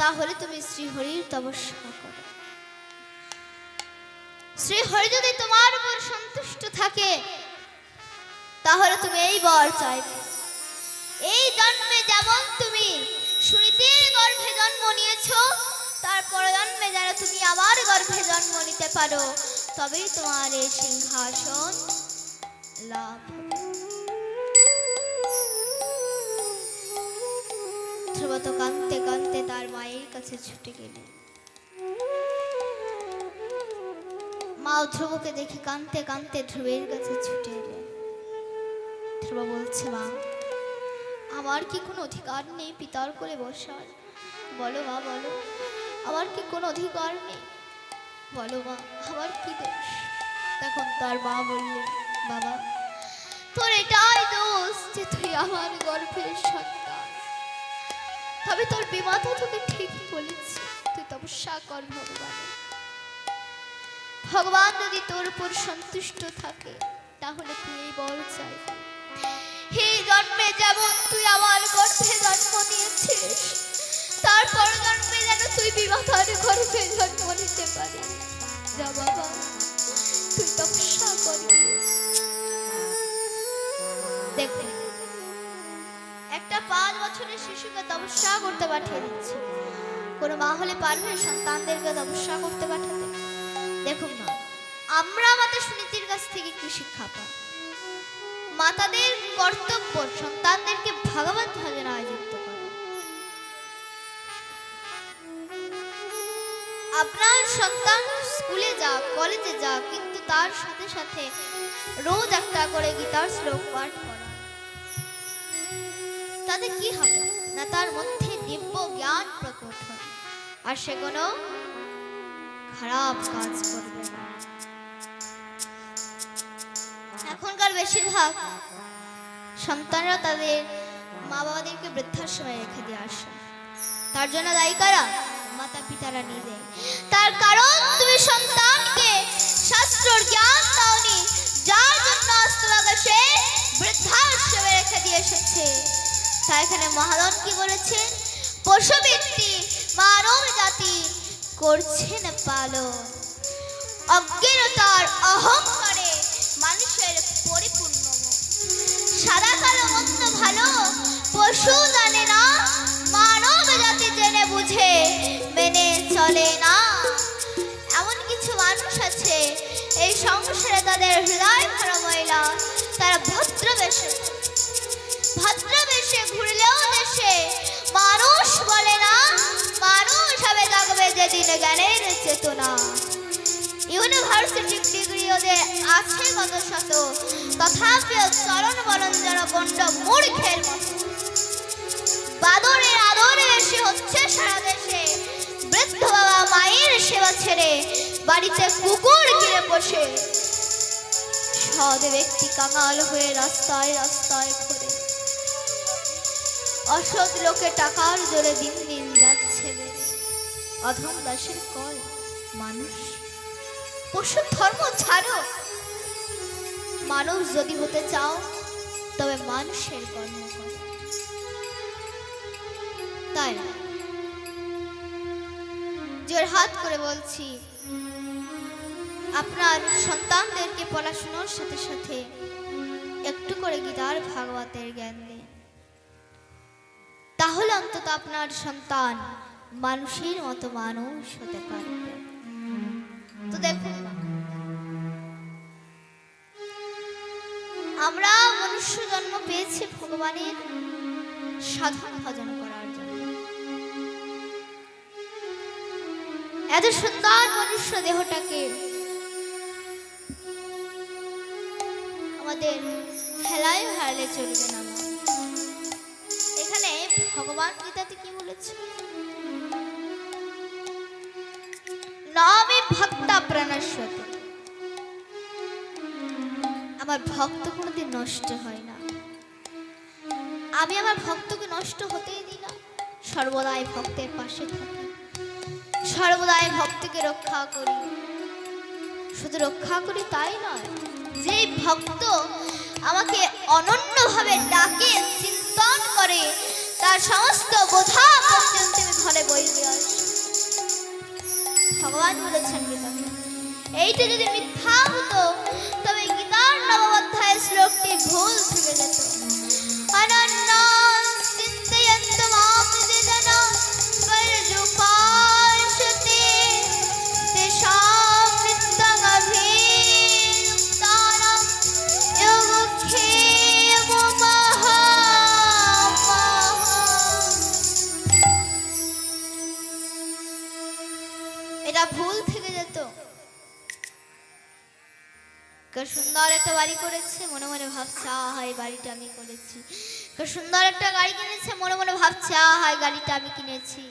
তাহলে তুমি শ্রীহরির তপস্যা করো। শ্রীহরি যদি তোমার উপর সন্তুষ্ট থাকে, তাহলে তুমি এই বর চাইবে। এই জন্মে যেমন তুমি সুনীতির গর্ভে জন্ম নিয়েছো, তারপর জন্মে যেন তুমি আমার গর্ভে জন্ম নিতে পারো, তবেই তোমার এই সিংহাসন লাভ হবে। ধ্রুব তো কাঁদতে কাঁদতে তার মায়ের কাছে ছুটে গেলেন। মা ধ্রুবকে দেখে কাঁদতে কাঁদতে ধ্রুবের কাছে ছুটে এলেন। ধ্রুব বলছে, মা, আমার কি কোনো অধিকার নেই পিতার কোলে বসার? বলো মা, বলো, আমার কি কোনো অধিকার নেই? বলো মা, আমার কি দোষ? তখন তার মা বললেন, বাবা, তোর এটাই দোষ যে তুই আমার গর্ভের সন্তান। তবে তোর বিমাতা তোকে ঠিকই বলেছে, তুই তপস্যা কর ভগবানের। ভগবান যদি তোর উপর সন্তুষ্ট থাকে, তাহলে তুই এই বর চাইবি। এই জন্মে যেমন তুই আমার গর্ভে জন্ম নিয়েছিস, তারপর জন্মে যেন তুই বিমাতার গর্ভে জন্ম নিতে পারিস। যা বাবা, তুই তপস্যা করবি। দেখো, একটা 5 বছরের শিশুকে তপস্যা করতে পাঠিয়ে দিচ্ছে। কোনো মা হলে পারবে সন্তানদেরকে তপস্যা করতে পাঠাতে? দেখুন মা, আমরা আমাদের সুনীতির কাছ থেকে কি শিক্ষা পাই? মাতাদের কর্তব্য সন্তানদেরকে ভগবত ভজনায় যুক্ত করা। আপনার সন্তান স্কুলে যাক, কলেজে যাক, কিন্তু তার সাথে সাথে রোজ একটা করে গীতার শ্লোক পাঠ করা। তাতে কি হবে না, তার মধ্যে দিব্য জ্ঞান প্রকট হয়, আর সে কোনো খারাপ কাজ করবে না। এখনকার বেশিরভাগ সন্তানরা তাদের মা বাবাদেরকে বৃদ্ধাশ্রমে রেখে দিয়ে আসে। তার জন্য দায়ী কারা? মাতা পিতারা নিজে। তার কারণ তুমি সন্তানকে শাস্ত্রর জ্ঞান দাওনি, যার জন্য আজ তোমাকে সে বৃদ্ধাশ্রমে রেখে দিয়ে এসেছে। তাই এখানে মহাজন কি বলেছেন? পশুবৃত্তি মানব জাতি করছেন পালন, অজ্ঞানতার অহংকারে মানুষের পরিপূর্ণ মন। সাদা কালো মন্দ ভালো পশু জানে না, মানব জাতি জেনে বুঝে মেনে চলে না। এমন কিছু মানুষ আছে এই সংসারে, তাদের হৃদয় ভরা ময়লা, তারা ভদ্রবেশে ঘুরলেও দেশে মানুষ বলে না। মানুষ হবে জাগবে যেদিন জ্ঞানের চেতনা। ইউনিভার্সিটি ডিগ্রি ওদের আছে কত শত, তথাপিও চরণ বলন যেন গণ্ড মূর্খের মতো। বাদরের আদরে এসে হচ্ছে সারা দেশে, বৃদ্ধ বাবা মায়ের সেবা ছেড়ে বাড়িতে কুকুর কিনে বসে। সৎ ব্যক্তি কাঙাল হয়ে রাস্তায় রাস্তায় ঘুরে, অসৎ লোকে টাকার জোরে দিন দিন যাচ্ছে বেড়ে। অধম দাসের কল মানুষ। পশু ধর্ম ছাড়ো, মানুষ যদি হতে চাও তবে মানুষের কর্ম করো। তাই জোরহাত করে বলছি, আপনার সন্তানদেরকে পড়াশোনার সাথে সাথে একটু করে গীতার ভাগবতের জ্ঞান দিন, তাহলে অন্তত আপনার সন্তান মানুষের মতো মানুষ হতে পারবে। তো দেখুন, আমরা মনুষ্য জন্ম পেয়েছি ভগবানের সাধন ভজন করার জন্য। এত সুন্দর মনুষ্য দেহটাকে আমাদের হেলায় হারালে চলবে না। এখানে ভগবান গীতাতে কি বলেছে? নামে ভক্তা প্রাণাস্বতে, আমার ভক্ত কোনোদিন নষ্ট হয় না। আমি আমার ভক্তকে নষ্ট হতেই দিই না, সর্বদাই ভক্তের পাশে থাকি, সর্বদাই ভক্তকে রক্ষা করি। শুধু রক্ষা করি তাই নয়, যে ভক্ত আমাকে অনন্যভাবে ডাকে, চিন্তন করে, তার সমস্ত বোঝা পর্যন্ত আমি ঘরে বই দিয়ে আসি। ভগবান বলেছেন গীতাতে, এইটা যদি মিথ্যা হতো তবে গীতার নবম অধ্যায় শ্লোকটি ভুল থেকে যেত। অনন্যা চিন্তয়ন্ত মাম নিবেদনা পরযুপাসতে তেষাং নিত্যং অভিযুক্তানাং যোগক্ষেম মহামহঃ। এটা ভুল থেকে যেত। সুন্দর একটা বাড়ি করেছে, মনে মনে ভাবছে আহা এই বাড়িটা আমি করেছি। সুন্দর একটা গাড়ি কিনেছে, মনে মনে ভাবছে আহা এই গাড়িটা আমি কিনেছি।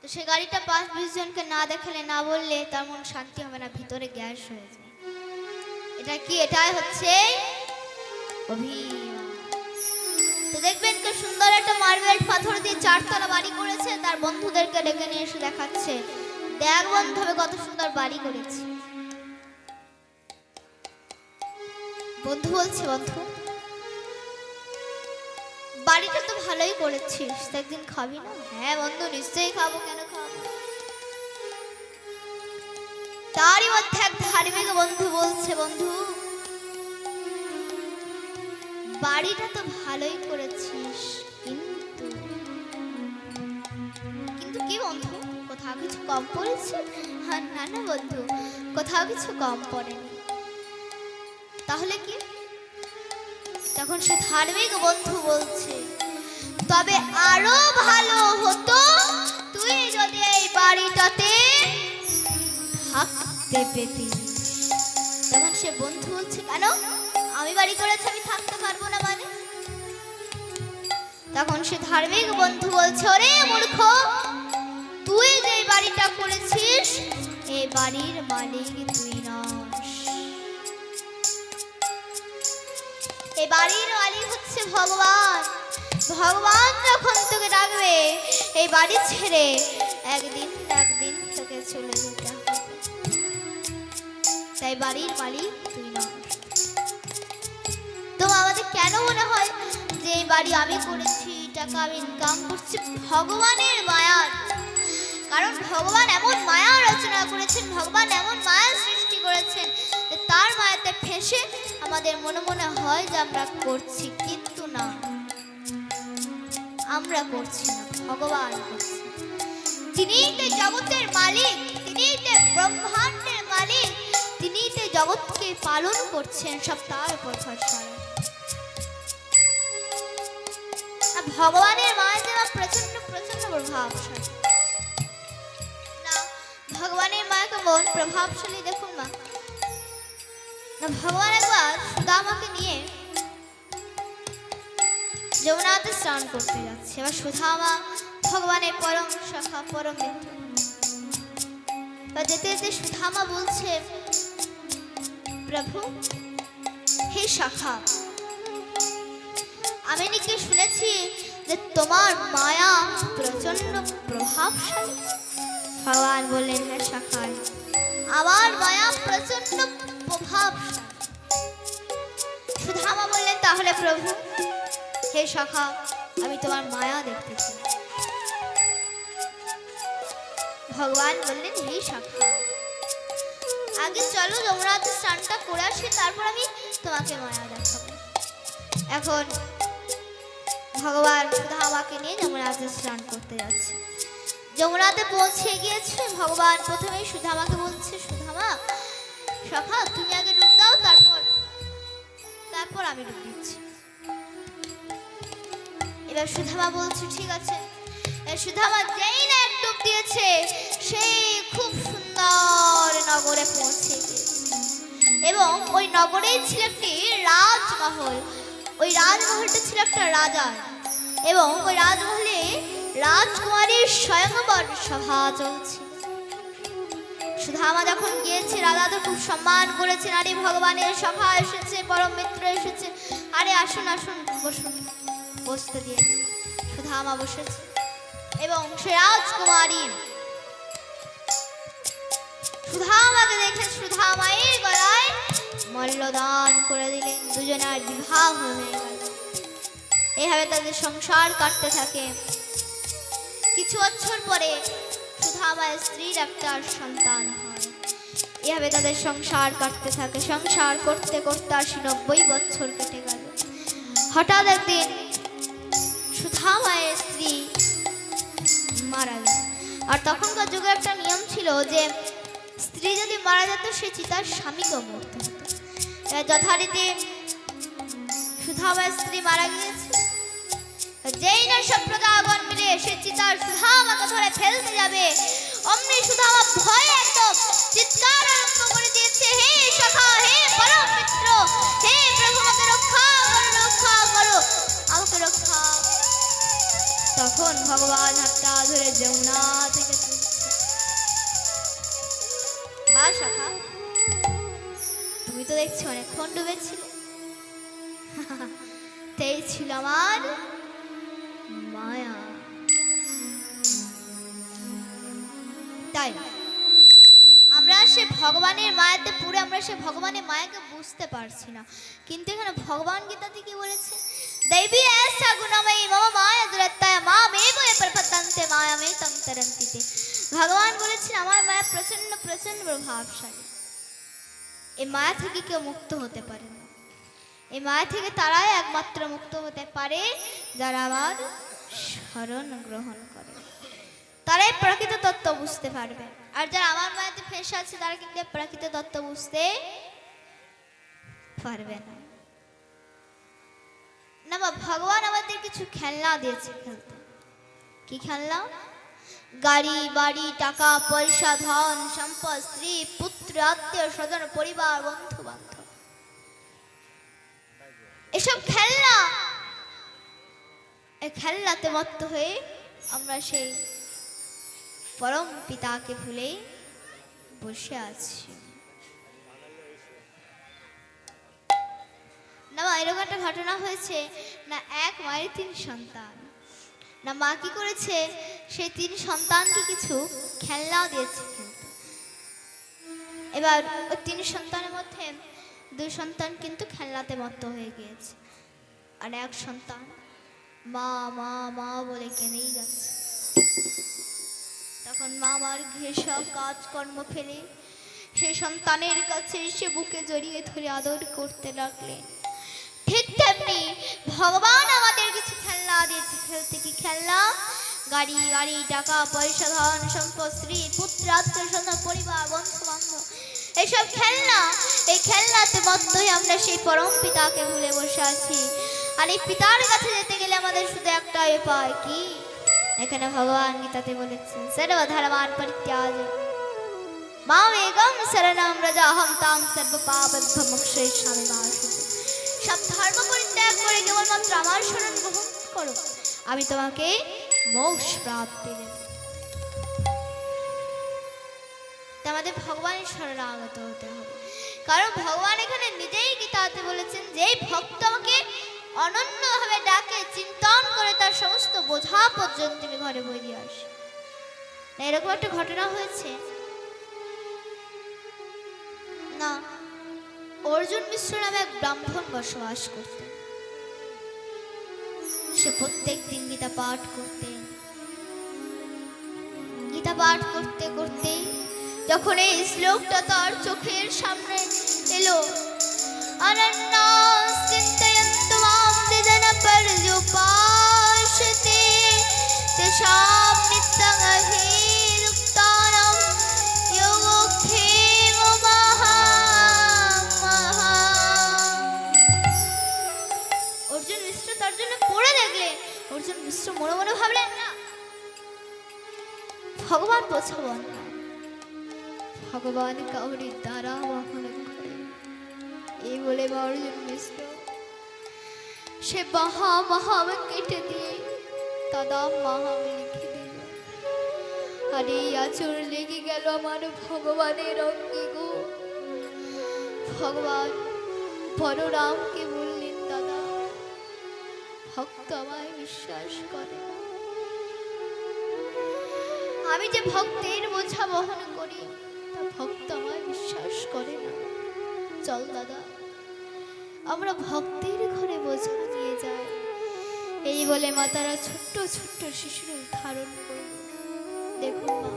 তো সে গাড়িটা 5-20 জনকে না দেখালে, না বললে তার মন শান্তি হবে না, ভিতরে গ্যাস হয়ে যায়। এটা কি? এটাই হচ্ছে অভিমান। তো দেখবেন কি সুন্দর একটা মার্বেল পাথর দিয়ে 4 তলা বাড়ি করেছে, তার বন্ধুদেরকে ডেকে নিয়ে এসে দেখাচ্ছে, দেখ বন্ধু আমি কত সুন্দর বাড়ি করেছি। বন্ধু বলছে, বন্ধু বাড়িটা তো ভালোই করেছিস, একদিন খাবি না? হ্যাঁ বন্ধু নিশ্চয়ই খাবো, কেন খাবো। তারই মধ্যে এক ধার্মিক বন্ধু বলছে, বন্ধু বাড়িটা তো ভালোই করেছিস, কিন্তু কিন্তু কি বন্ধু, কোথাও কিছু কম পড়েছে? না না বন্ধু, কোথাও কিছু কম পড়েনি। তাহলে কি? তখন সে ধার্মিক বন্ধু বলছে, তবে আরো ভালো হতো তুই যদি এই বাড়িটাতে থাকতে পেতি। তখন সে বন্ধু বলছে, কেন? আমি বাড়ি করেছি, আমি থাকতে পারবো না মানে? তখন সে ধার্মিক বন্ধু বলছে, ওরে মূর্খ, তুই যে বাড়িটা করেছিস এই বাড়ির মালিক তুই নস। এই বাড়ির মালিক হচ্ছে ভগবান। ভগবান যখন তোকে ডাকবে এই বাড়ি ছেড়ে একদিন তোকে চলে যেতে হবে। তাই বাড়ির মালিক তুই নস। তো আমাদের কেন মনে হয় যে এই বাড়ি আমি করেছি, টাকা আমি ইনকাম করছি? ভগবানের মায়া। কারণ ভগবান এমন মায়া রচনা করেছেন, ভগবান এমন মায়া সৃষ্টি করেছেন যে তার মায়াতে ফেঁসে আমাদের মনে মনে হয় যে আমরা করছি, কিন্তু না, আমরা করছি না, ভগবান করছে। তিনিই তো জগতের মালিক, তিনিই তো ব্রহ্মাণ্ডের মালিক, তিনিই তো জগৎকে পালন করছেন, সব তার উপর ভরসা। আর ভগবানের মায়া যেমন প্রচন্ড প্রচন্ড প্রভাবশালী, না ভগবানের মায়া কেমন প্রভাবশালী দেখুন না। ভগবান একবার সুদামাকে নিয়ে যমুনাতে স্নান করতে যাচ্ছে। এবার সুদামা ভগবানের পরম সখা, পরম মিত্র। যেতে যেতে সুদামা বলছে, প্রভু হে সখা, আমি নাকি শুনেছি যে তোমার মায়া প্রচন্ড প্রভাবশালী। ভগবান বললেন, হ্যাঁ সখা, আমার মায়া প্রচন্ড প্রভাবশালী। সুদামা বললেন, তাহলে প্রভু হে সখা আমি তোমার মায়া দেখতে চাই। ভগবান বললেন, হে সখা, আগে চলো যমুনাতে স্নানটা করে আসি, তারপর আমি তোমাকে মায়া দেখাবো। এখন ভগবান সুধামাকে নিয়ে যমুনাতে স্নান করতে যাচ্ছে। যমুনাতে পৌঁছে গিয়েছে, ভগবান প্রথমেই সুধামাকে বলছে, সুধামা সখা তুমি আগে ডুব দাও, তারপর আমি ডুব দিচ্ছি। এবার সুধামা বলছে ঠিক আছে। সুধামা যেই না এক ডুব দিয়েছে, সেই খুব সুন্দর নগরে পৌঁছে গিয়েছে এবং ওই নগরেই ছিল একটি রাজমহল। ওই রাজমহলটা ছিল একটা রাজার এবং ওই রাজমহলে রাজকুমারীর স্বয়ংবর সভা চলছে। সুধামা যখন গিয়েছে, রাজা তো খুব সম্মান করেছেন, আরে ভগবানের সভা এসেছে, পরম মিত্র এসেছে, আরে আসুন আসুন বসুন, বসতে দিয়েছে। সুধামা বসেছে এবং সে রাজকুমারী সুধামাকে দেখে সুধামায়ের গলায় মল্লদান করে দিলেন। দুজনের বিবাহ হয়ে গেল। এভাবে তাদের সংসার কাটতে থাকে। কিছু বছর পরে সুধামার স্ত্রীর একটা সন্তান হয়। এভাবে তাদের সংসার কাটতে থাকে। সংসার করতে করতে 90 বছর কেটে গেল। হঠাৎ একদিন সুধামায়ের স্ত্রী মারা গেল। আর তখনকার যুগে একটা নিয়ম ছিল যে স্ত্রী যদি মারা যেত, সে চিতার স্বামীকেও মরতে হতো। যথারীতি সুধামায়ের স্ত্রী মারা গিয়েছে। যেই না সব প্রজাগণ মিলে সে চিতার সুধামাকে ধরে ফেলতে যাবে, অমনি সুধামা ভয়ে একদম চিৎকার আরম্ভ করে দিয়েছে, হে সখা, হে পরম মিত্র, হে প্রভু, আমাকে রক্ষা করো, রক্ষা করো, আমাকে রক্ষা। তখন ভগবান হাতটা ধরে যমুনা থেকে মা সখা, তুমি তো দেখছি অনেকক্ষণ ডুবেছিলে। তেই ছিল আমার মায়া। তাই আমরা সে ভগবানের মায়াতে পুরো আমরা সে ভগবানের মায়াকে বুঝতে পারছি না। কিন্তু এখানে ভগবান গীতাতে কি বলেছে, দেবী ऐसा गुणमयी मम माया दुरत्तया मामेव प्रपद्यन्ते मायामे तम तरन्ति। ভগবান বলেছেন আমার মায়া প্রচন্ড প্রচন্ড প্রভাবশালী। এই মায়া থেকে কেউ মুক্ত হতে পারে না। এই মায়া থেকে তারাই একমাত্র মুক্ত হতে পারে যারা আমার শরণ গ্রহণ করে, তারাই প্রকৃত তত্ত্ব বুঝতে পারবে। আর যারা আমার মায়াতে ফেঁসে আছে, তারা কিন্তু প্রকৃত তত্ত্ব বুঝতে পারবে না। না বা ভগবান আমাদের কিছু খেলনা দিয়েছে খেলতে। কি খেলনা? গাড়ি, বাড়ি, টাকা পয়সা, ধন সম্পদ, স্ত্রী পুত্র, আত্মীয় স্বজন, পরিবার, বন্ধু বান্ধব, এসব খেলনা। এই খেলনাতে মত্ত হয়ে আমরা সেই পরম পিতাকে ভুলে বসে আছি। না এরকম একটা ঘটনা হয়েছে না, এক মায়ের 3 সন্তান। না মা কি করেছে, সেই 3 সন্তানকে কিছু খেলনাও দিয়েছে খেলতে। এবার ওই 3 সন্তানের মধ্যে 2 সন্তান কিন্তু খেলনাতে মত্ত হয়ে গিয়েছে, আর এক সন্তান মা মা মা বলে কেঁদেই যাচ্ছে। তখন মা মার সব কাজকর্ম ফেলে সেই সন্তানের কাছে এসে বুকে জড়িয়ে ধরে আদর করতে লাগলেন। ঠিক তেমনি ভগবান আমাদের কিছু খেলনা দিয়েছে খেলতে। কি খেলনা? গাড়ি, গাড়ি, টাকা পয়সা, ধন সম্পদ, স্ত্রী পুত্র, আত্মীয় স্বজন, পরিবার, বন্ধু বান্ধব, এইসব খেলনা। এই খেলনাতে মত্ত হয়ে আমরা সেই পরম পিতাকে ভুলে বসে আছি। আর এই পিতার কাছে যেতে গেলে আমাদের শুধু একটাই উপায়। কি? এখানে ভগবান গীতাতে বলেছেন, সর্বধর্মান পরিত্যাজ্য মামেকং শরণং ব্রজ অহং তাং সর্বপাপেভ্যো মোক্ষয়িষ্যামি মা শুচি। সব ধর্ম পরিত্যাগ করে কেবলমাত্র আমার শরণ গ্রহণ করো, আমি তোমাকে মোক্ষ প্রাপ্তি দেব। আমাদের ভগবানের শরণাগত হতে হবে। কারণ ভগবান এখানে নিজেই গীতাতে বলেছেন, যেই ভক্ত আমাকে অনন্যভাবে ডাকে, চিন্তন করে, তার সমস্ত বোঝা পর্যন্ত তিনি ঘরে বই দিয়ে আসে। এরকম একটা ঘটনা হয়েছে না, অর্জুন মিশ্র নামে এক ব্রাহ্মণ বসবাস করতেন। সে প্রত্যেক দিন গীতা পাঠ করতেন। গীতা পাঠ করতে করতে যখন এই শ্লোকটা তার চোখের সামনে এলো, অনন্যাস চিন্তয়ন্তু মাম দ্বিজন পর্যুপাসতে তেষাং নিত্যং অভিযুক্তানাং যোগক্ষেম মহামহাঃ। অর্জুন মিশ্র তার জন্য পড়ে দেখলেন। অর্জুন মিশ্র মনে মনে ভাবলেন, না, ভগবান বোঝাবেন না, ভগবান কাউরি দ্বারা বহন করে। এই বলে অর্জুন মিশ্র সে মহাম কেটে দিয়ে তাদাম মহাম লিখে দিল। আর এই আচর লেগে গেল আমার ভগবানের অঙ্গে গো। ভগবান বলরামকে বললেন, দাদা, ভক্ত আমায় বিশ্বাস করে না। আমি যে ভক্তের বোঝা বহন করি তা ভক্ত আমায় বিশ্বাস করে না। চল দাদা, আমরা ভক্তের ঘরে বোঝা নিয়ে যাই। এই বলে মা তারা ছোট্ট ছোট্ট শিশুর ধারণ করল। দেখুন মা,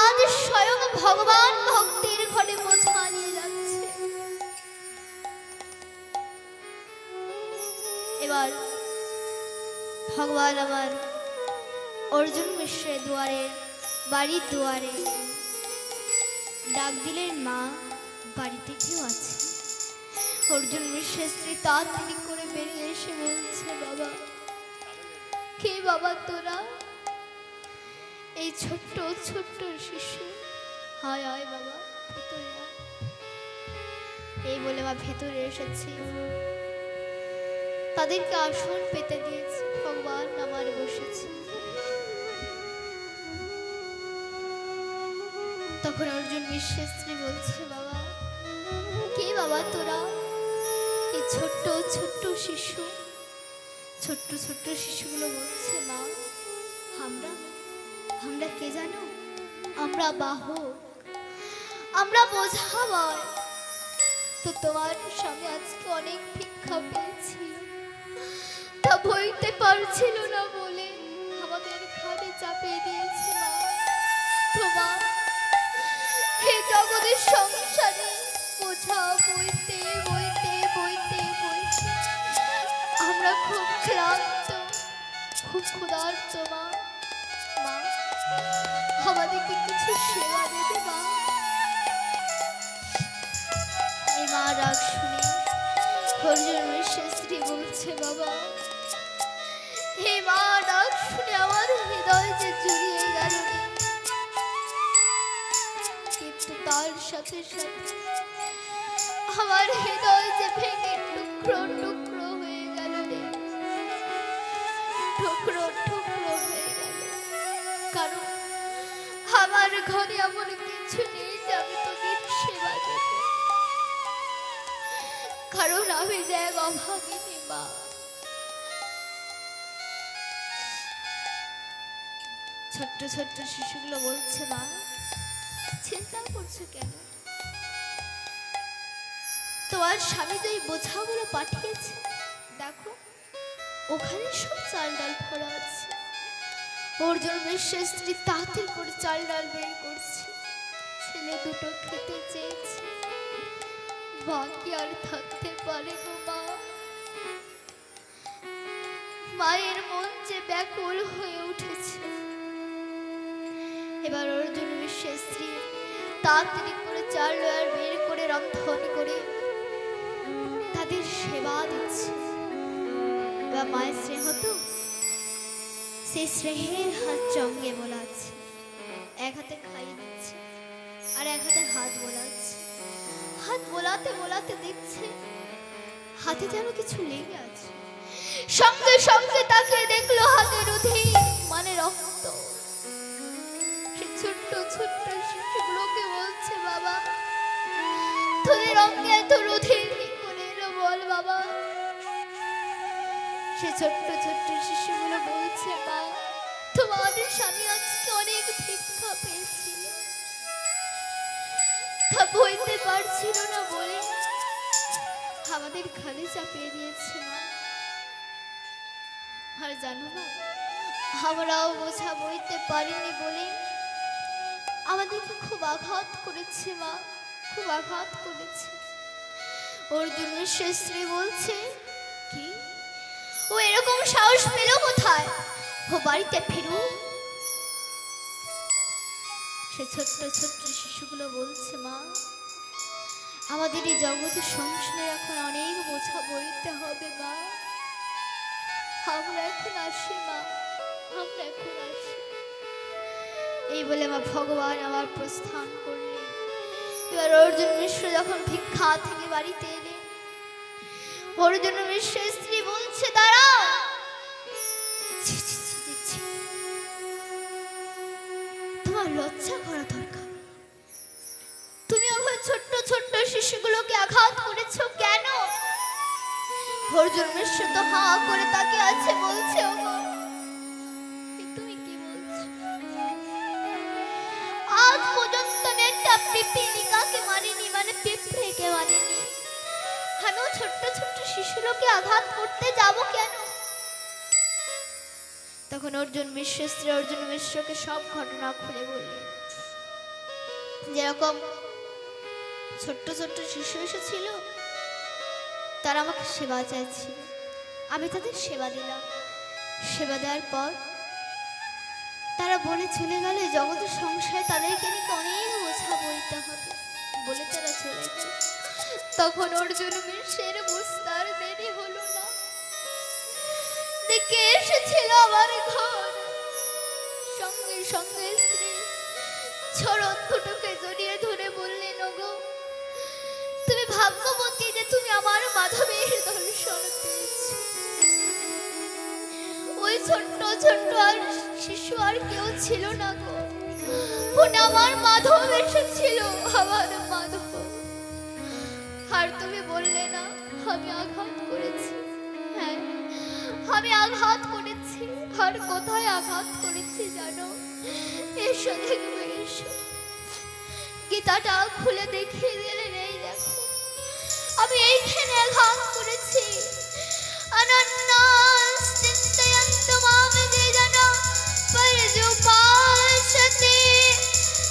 আজ স্বয়ং ভগবান ভক্তের ঘরে বোঝা নিয়ে যাচ্ছে। এবার ভগবান আমার অর্জুন মিশ্রের দুয়ারে, বাড়ির দুয়ারে ডাক দিলেন, মা, বাড়িতে কেউ আছে? অর্জুন মিশ্রের স্ত্রী তাড়াতাড়ি করে বেরিয়ে এসে বলছে, বাবা, কে বাবা তোরা? এই ছোট্ট ছোট্ট শিশু। হায় হায় বাবা, ভেতরে আয়। এই বলে মা ভেতরে এসেছে, তাদেরকে আসন পেতে দিয়েছে। ভগবান আমার বসেছে। তখন অর্জুন মিশ্রের স্ত্রী বলছে, বাবা, কে বাবা তোরা? এই ছোট্ট ছোট্ট শিশু। ছোট্ট ছোট্ট শিশুগুলো বলছে, মা, আমরা কে জানো? আমরা বাহক, আমরা বোঝাবো। তো তোমার সামনে আজকে অনেক ভিক্ষা পেয়েছি, তা বইতে পারছিল না বলে আমাদের ঘাড়ে চাপিয়ে দিয়েছে। মা, তোমার এই জগতের সংসারে বোঝা বইতে বইতে বইতে বইতে আমরা খুব ক্লান্ত, খুব ক্ষুধার্ত। মা, আমাদেরকে কিছু সেবা দেবে মা। এই মা রাগ শুনে অর্জুন মিশ্রের স্ত্রী বলছে, বাবা, হে মা, রাগ শুনে আমার হৃদয় যে জুড়িয়ে গেল, কিন্তু তার সাথে সাথে আমার হৃদয় যে ভেঙে টুকরো টুকরো হয়ে গেল রে, টুকরো টুকরো হয়ে গেল। কারণ আমার ঘরে এমন কিছু নেই যে আমি তোদের সেবা দেব, কারণ আমি যে এক অভাগিনী মা। ছোট্ট ছোট্ট শিশুগুলো বলছে, মা, চিন্তা করছো কেন? তোমার স্বামী যে বোঝাগুলো পাঠিয়েছে, দেখো ওখানে সব চাল ডাল ভরা আছে। অর্জুন মিশ্রের স্ত্রী তাড়াতাড়ি করে চাল ডাল বের করছে। ছেলে দুটো খেতে চেয়েছে, বাকি আর থাকতে পারে গো মা। মায়ের মন যে ব্যাকুল হয়ে উঠেছে। এবার অর্জুন মিশ্রের স্ত্রী তাড়াতাড়ি করে চাল ডাল বের করে রন্ধন করে তাদের সেবা দিচ্ছে। এবার মায়ের স্নেহ তো সেই স্নেহের হাত চঙ্গে বোলাচ্ছে, এক হাতে খাইয়ে দিচ্ছে আর এক হাতে হাত বোলাচ্ছে। হাত বোলাতে বোলাতে দেখছে হাতে যেন কিছু লেগে আছে। সঙ্গে সঙ্গে তাকে দেখলো হাতে রুধি, মানে রক্ত। সে ছোট্ট ছোট্ট শিশুগুলোকে বলছে, বাবা, তোদের অঙ্গে এত রুধির কি করে এলো বল বাবা। সে ছোট্ট ছোট্ট শিশুগুলো বলছে, মা, তোমাদের স্বামী আজকে অনেক ভিক্ষা পেয়েছিল, তা বইতে পারছিল না বলে আমাদের ঘাড়ে চাপিয়ে দিয়েছে। মা, আর জানো না, আমরাও বোঝা বইতে পারিনি বলে আমাদেরকে খুব আঘাত করেছে মা, খুব আঘাত করেছে। অর্জুনের স্ত্রী বলছে, কি ও এরকম সাহস পেল কোথায়, ও বাড়িতে ফিরুক। সে ছোট্ট ছোট্ট শিশুগুলো বলছে, মা আমাদের এই জগৎ সংসারে এখন অনেক বোঝা বইতে হবে মা, আমরা এখন আসি মা, আমরা এখন আসি। এই বলে মা ভগবান আবার প্রস্থান করলেন। এবার অর্জুন মিশ্র যখন ভিক্ষা থেকে বাড়িতে এলেন, অর্জুন মিশ্রের স্ত্রী বলছে, দাঁড়াও, তোমার লজ্জা করা দরকার, তুমি আমার ছোট্ট ছোট্ট শিশুগুলোকে আঘাত করেছো কেন? অর্জুন মিশ্র তো হা করে তাকে আছে, বলছে, ওগো তুমি কি বলছো? আজ পর্যন্ত আমি একটা পিপিলিকাকে মারিনি, মানে পিঁপড়েকে মারিনি, আমিও ছোট্ট ছোট্ট শিশুগুলোকে আঘাত করতে যাব কেন? তখন অর্জুন মিশ্র স্ত্রী অর্জুন মিশ্রকে সব ঘটনা খুলে বললেন। যেরকম ছোট্ট ছোট্ট শিশু এসেছিল, তারা আমাকে সেবা চাইছিল, আমি তাদের সেবা দিলাম। সেবা দেওয়ার পর তারা বলে চলে গেল জগতের সংসারে তাদেরকে নাকি অনেক বোঝা বইতে হবে বলে তারা চলে গেল। তখন অর্জুন মিশ্রের বুঝতে আর দেরি হলো না, দেখে এসেছিল আমার ঘর, সঙ্গে সঙ্গে স্ত্রী চরণ দুটোকে জড়িয়ে ধরে বললেন, ওগো তুমি ভাগ্যবতী যে তুমি আমার মাধবের দর্শন পেয়েছো। ওই ছোট্ট ছোট্ট আর শিশু আর কেউ ছিল না গো, ওটা আমার মাধব এসেছিল, আমার মাধব। আর তুমি বললে না আমি আঘাত করেছি, হ্যাঁ আমি আঘাত করেছি। আর কোথায় আঘাত করেছি জানো? এসো দেখবে, এসো, গীতাটা খুলে দেখিয়ে দিলেন, এই দেখো আমি এইখানে আঘাত করেছি। অনন্যাস্তিন্তয়ন্ত মাম যে জনা পর্যুপাসতে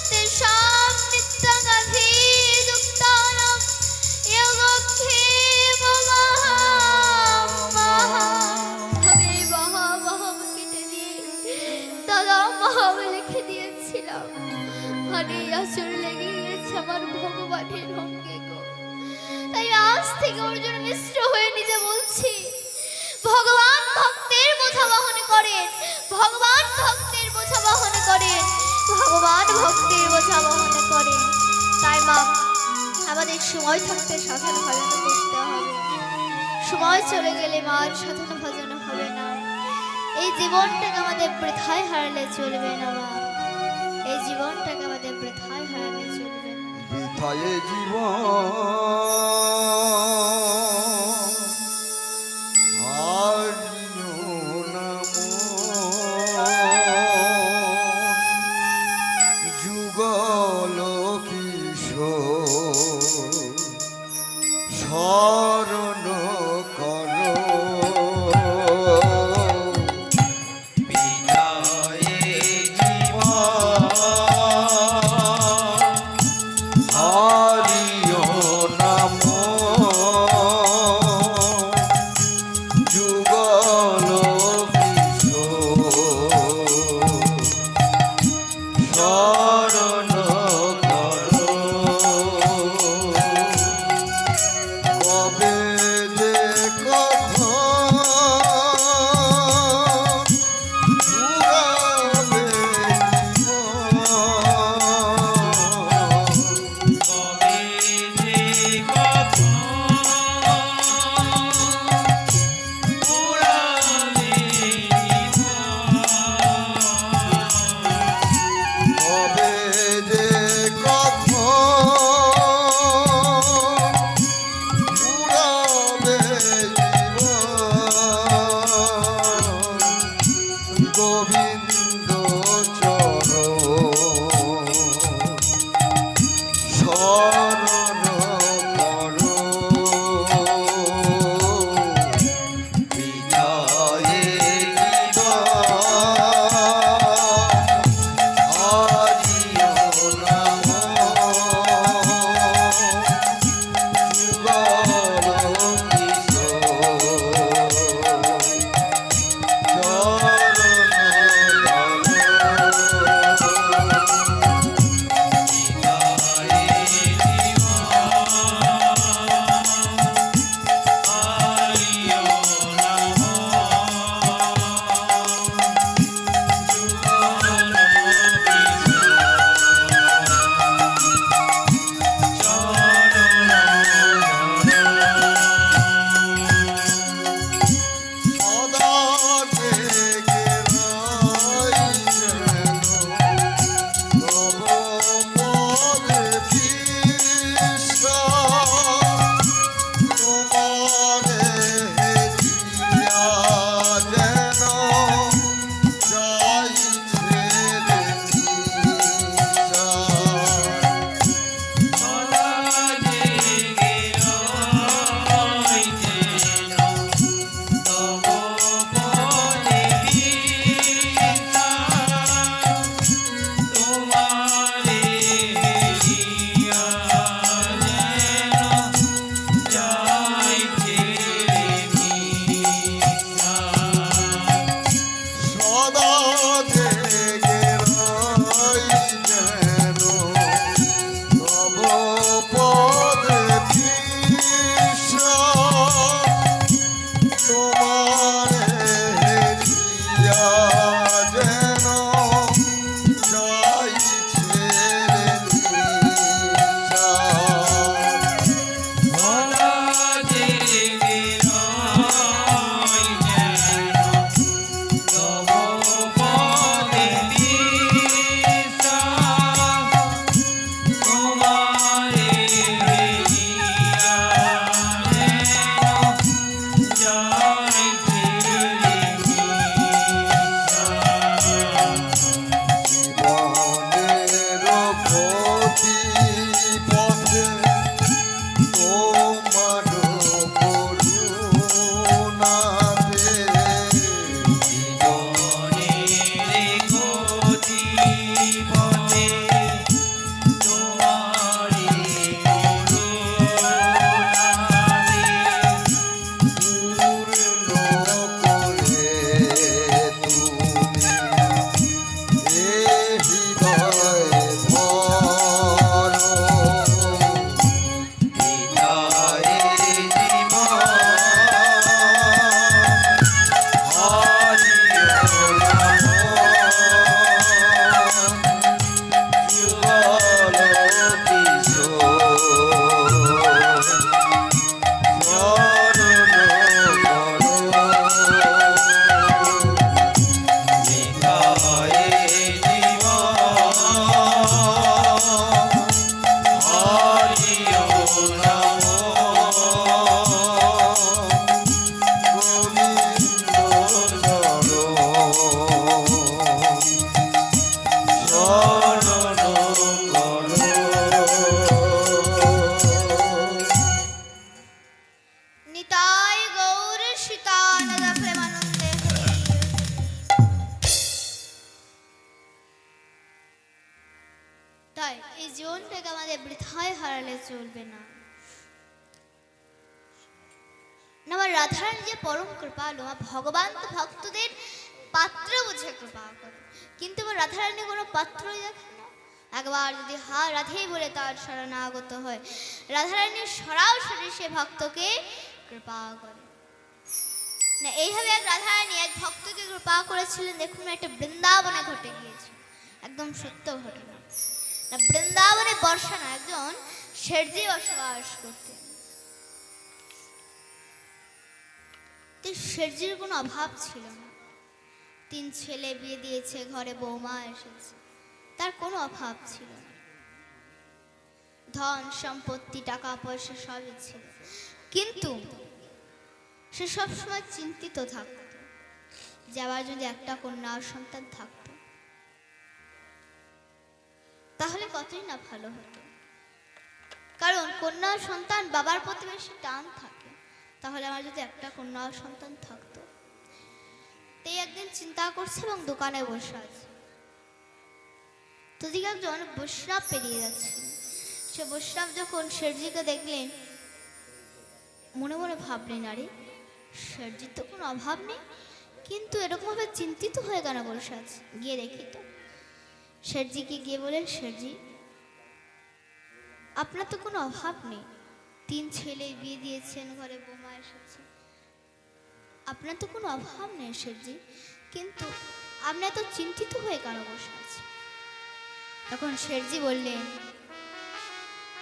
তেষাং নিত্যং অভিযুক্তানাং যোগক্ষেম আমি মহামহম কেটে দিয়ে দাদা মহাম লিখে দিয়েছিলাম, আর এই আসর লেগে গিয়েছে আমার ভগবানের অঙ্গে গো। তাই আজ থেকে অর্জুন মিশ্র হয়ে নিজে বলছি, ভগবান ভক্তের বোঝা বহন করেন, ভগবান ভক্তের বোঝা বহন করেন, ভগবান ভক্তের বোঝা বহন করেন। তাই মা আমাদের সময় থাকতে সাধন ভজন করতে হবে, সময় চলে গেলে মার সাধন ভজন হবে না। এই জীবনটাকে আমাদের বৃথায় হারালে চলবে না মা, এই জীবনটাকে আমাদের বৃথায় হারালে চলবে না। বৃথায় জীবন হারিও না মন, যুগল কিশোর স্মরণ করো। শরণ তাই এই জীবনটাকে আমাদের বৃথায় হারালে চলবে না। আমার রাধারানী যে পরম কৃপালু, ভগবান তো ভক্তদের পাত্র বুঝে কৃপা করে, কিন্তু আমার রাধারানী কোনো পাত্রই দেখে না। একবার যদি হা রাধে বলে তার শরণাগত হয়, রাধারানী সরাসরি সে ভক্তকে কৃপা করে না। এইভাবে এক রাধারানী এক ভক্তকে কৃপা করেছিলেন। দেখুন, একটা বৃন্দাবনে ঘটে গিয়েছে, একদম সত্য ঘটনা। না, বৃন্দাবনে বর্ষা না, একজন শেঠজি বসবাস করতেন। শেঠজির কোনো অভাব ছিল না। 3 ছেলে বিয়ে দিয়েছে, ঘরে বৌমা এসেছে, তার কোনো অভাব ছিল না। ধন সম্পত্তি টাকা পয়সা সবই ছিল, কিন্তু সে সবসময় চিন্তিত থাকত যে আবার যদি একটা কন্যা সন্তান থাকতো তাহলে কতই না ভালো হতো। কারণ কন্যা সন্তান বাবার প্রতি বেশি টান থাকে, তাহলে আমার যদি একটা কন্যা সন্তান থাকতো। তাই একদিন চিন্তা করছে এবং দোকানে বসে আছে। তো দিকে একজন বৈষ্ণব পেরিয়ে যাচ্ছে। সে বৈষ্ণব যখন শেঠজিকে দেখলেন, মনে মনে ভাবলেন, আরে শেঠজির তো কোনো অভাব নেই, কিন্তু এরকমভাবে চিন্তিত হয়ে কেন বসে আছে, গিয়ে দেখি তো। শেঠজিকে গিয়ে বলেন, শেঠজি আপনার তো কোনো অভাব নেই, 3 ছেলে বিয়ে দিয়েছেন, ঘরে বৌমা এসেছে, আপনার তো কোনো অভাব নেই শেঠজি, কিন্তু আপনি এত চিন্তিত হয়ে কেন বসে আছেন? তখন শেঠজি বললেন,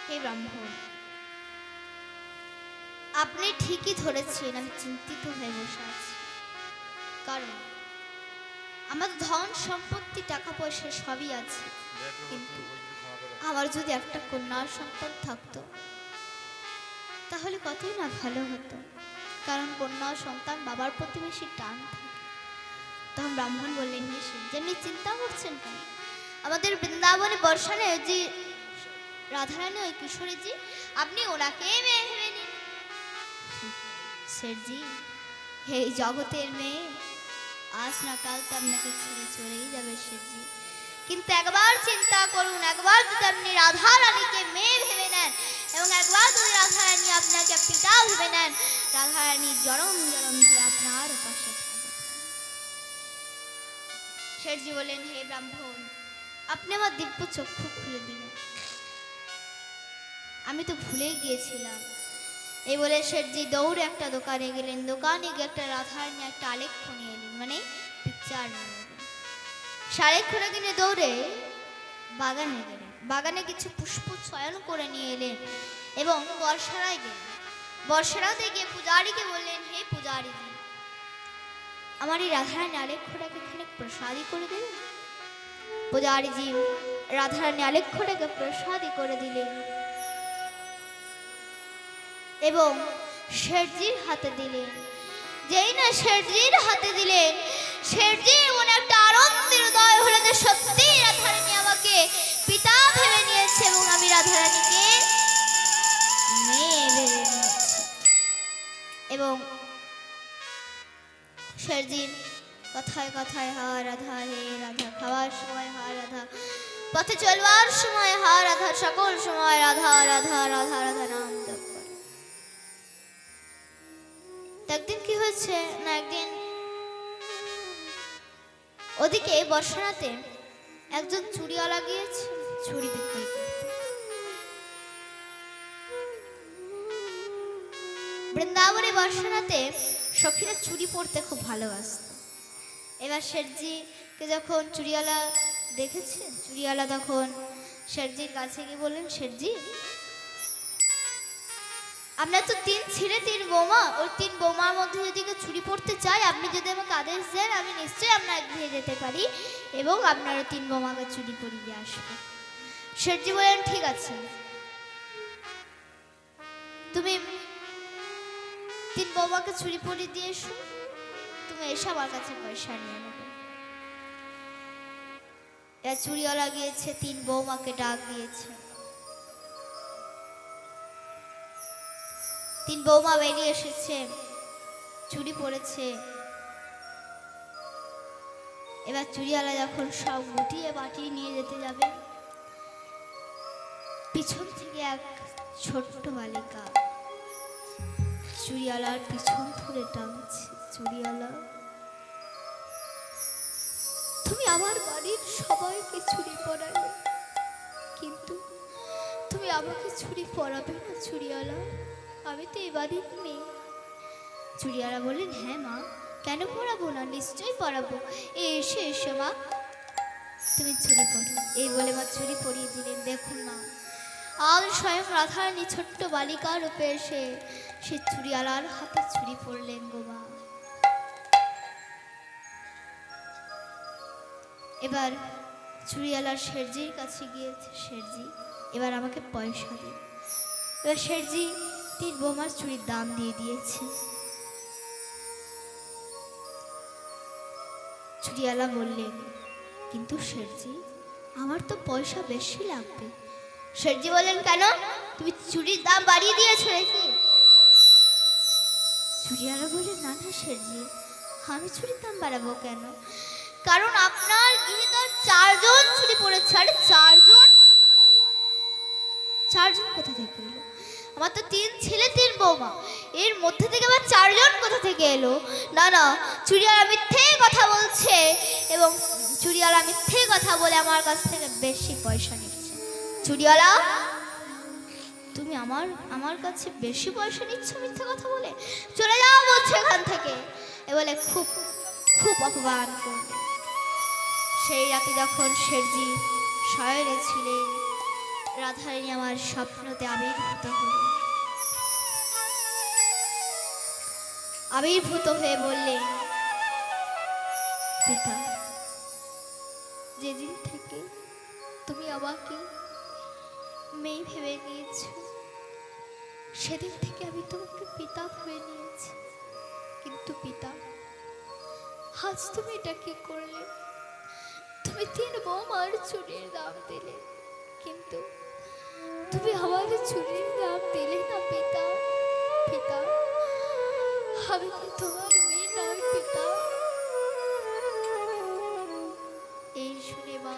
হে ব্রাহ্মণ, আপনি ঠিকই ধরেছেন, আমি চিন্তিত হয়ে বসে আছি। কারণ আমার ধন সম্পত্তি টাকা পয়সা সবই আছে, কিন্তু আমার যদি একটা কন্যা সন্তান থাকতো তাহলে কতই না ভালো হতো। কারণ কন্যা সন্তান বাবার প্রতি বেশি টান থাকে। তখন ব্রাহ্মণ বললেন, যে আপনি চিন্তা করছেন কেন? আমাদের বৃন্দাবনে বর্ষানে যে রাধারানী, ওই কিশোরীজি, আপনি ওনাকে মেয়ে ভেবে নিন। শেঠজি, এই জগতের মেয়ে আজ না কাল তো আপনাকে ছেড়ে চলেই যাবে শেঠজি, কিন্তু একবার চিন্তা করুন, একবার যদি আপনি রাধারানীকে মেয়ে ভেবে নেন এবং একবার যদি রাধারানী আপনাকে পিতা ভেবে নেন, রাধারানী জনম জনম ধরে আপনার পাশে থাকবে। শেঠজি বলেন, হে ব্রাহ্মণ, আপনি আমার দিব্য চক্ষু খুলে দিলেন, আমি তো ভুলে গিয়েছিলাম। এই বলে শেঠজি দৌড়ে একটা দোকানে গেলেন, দোকানে গিয়ে একটা রাধারানী একটা আলেখ্য নিয়ে এলেন, মানে পিকচার নিয়ে এলেন। আলেখ্যটা কিনে দৌড়ে বাগানে গেলেন, বাগানে কিছু পুষ্প চয়ন করে নিয়ে এলেন এবং বর্ষারায় গেলেন। বর্ষারাতে গিয়ে পূজারীকে বললেন, হে পূজারীজি, আমার এই রাধারানী আলেখ্যটাকে এখানে প্রসাদী করে দেবেন। পূজারীজি রাধারানী আলেখ্যটাকে প্রসাদী করে দিলেন এবং শেঠজির হাতে দিলেন। যেই না শেঠজির হাতে দিলেন, শেঠজি মনে একটা আনন্দের উদয় হলো যে সত্যি রাধারানী আমাকে পিতা ভেবে নিয়েছে এবং আমি রাধারানীকে মেয়ে ভেবে নিয়েছি। এবং শেঠজি কথায় কথায় হা রাধা, হে রাধা, খাওয়ার সময় হা রাধা, পথে চলবার সময় হা রাধা, সকল সময় রাধা রাধা রাধা রাধা নাম জপ করে। একদিন কি হয়েছে না, একদিন ওদিকে বর্ষাতে একজন চুড়িওয়ালা গিয়েছে চুড়ি বিক্রি করতে। বৃন্দাবনে বর্ষাতে সখীরা চুড়ি পরতে খুব ভালোবাসত। এবার শেঠজিকে যখন চুড়িওয়ালা দেখেছে, চুড়িওয়ালা তখন শেঠজির কাছে গিয়ে বললেন, শেঠজি, আপনার তো 3 ছেলে 3 বৌমা, ওই 3 বৌমার মধ্যে যদি কেউ চুরি পড়তে চায়, আপনি যদি আমাকে আদেশ দেন, আমি নিশ্চয়ই আপনার গৃহে যেতে পারি এবং আপনার 3 বৌমাকে চুরি পরিয়ে দিয়ে আসবো। শেঠজি বলেন, ঠিক আছে, তুমি 3 বৌমাকে চুরি পরিয়ে দিয়ে এসো, তুমি এসে আমার কাছে পয়সা নিয়ে নেবে। এরা চুরিওয়ালা গিয়েছে, 3 বৌমাকে ডাক দিয়েছে। 3 বৌমা বেরিয়ে এসেছে, চুরি পড়েছে। এবার চুরিওয়ালা যখন সব গুটিয়ে বাটিয়ে নিয়ে যেতে যাবে, পিছন থেকে এক ছোট্ট বালিকা চুড়িওয়ালার পিছন ধরে টানছে। চুড়িওয়ালা, তুমি আমার বাড়ির সবাইকে চুরি পরালে, কিন্তু তুমি আমাকে চুরি পরাবে না চুড়িওয়ালা? আমি তো এই বাড়ির মেয়ে। চুড়িওয়ালা বললেন, হ্যাঁ মা, কেন পরাবো না, নিশ্চয়ই পরাবো। এসো এসো মা, তুমি চুরি পরো। এই বলে মা চুরি পরিয়ে দিলেন। দেখুন মা, আজ স্বয়ং রাধারানী ছোট্ট বালিকা রূপে এসে সে চুড়িওয়ালার হাতে চুরি পরলেন গো মা। এবার চুড়িওয়ালার শেঠজির কাছে গিয়েছে, শেঠজি এবার আমাকে পয়সা দিন। এবার শেঠজি 3 বৌমার চুড়ির দাম দিয়ে দিয়েছে। চুড়িওয়ালা বললেন, কিন্তু শেঠজি আমার তো পয়সা বেশি লাগবে। শেঠজি বললেন, কেন, তুমি চুড়ির দাম বাড়িয়ে দিয়েছো নাকি? চুড়িওয়ালা বললেন, না না শেঠজি, আমি চুড়ির দাম বাড়াবো কেন? কারণ আপনার গৃহে তো 4 জন চুরি পড়েছে। আরে 4 জন কোথা থেকে এলো? আমার তো 3 ছেলে 3 বৌমা, এর মধ্যে থেকে আবার 4 জন কোথা থেকে এলো? না না, চুড়িওয়ালা মিথ্যে কথা বলছে, এবং চুড়িওয়ালা মিথ্যে কথা বলে আমার কাছ থেকে বেশি পয়সা নিচ্ছে। চুড়িওয়ালা, তুমি আমার কাছে বেশি পয়সা নিচ্ছ মিথ্যে কথা বলে? চলে যাও বলছে এখান থেকে। এ বলে খুব খুব অপমান করবে। সেই রাতে যখন শেঠজি শয়নে ছিলেন, রাধারানী আমার স্বপ্নতে আবির্ভূত হয়ে বললেন, পিতা, যেদিন থেকে তুমি আমাকে মেয়ে ভেবে নিয়েছ, সেদিন থেকে আমি তোমাকে পিতা ভেবে নিয়েছি। কিন্তু পিতা, আজ তুমি এটা কি করলে? তুমি 3 বৌমার চুরির দাম দিলে, কিন্তু তুমি আমার চুরির দাম দিলে না পিতা। পিতা, আমি কি তোমার মেয়ে নয় পিতা? এই শুনে মা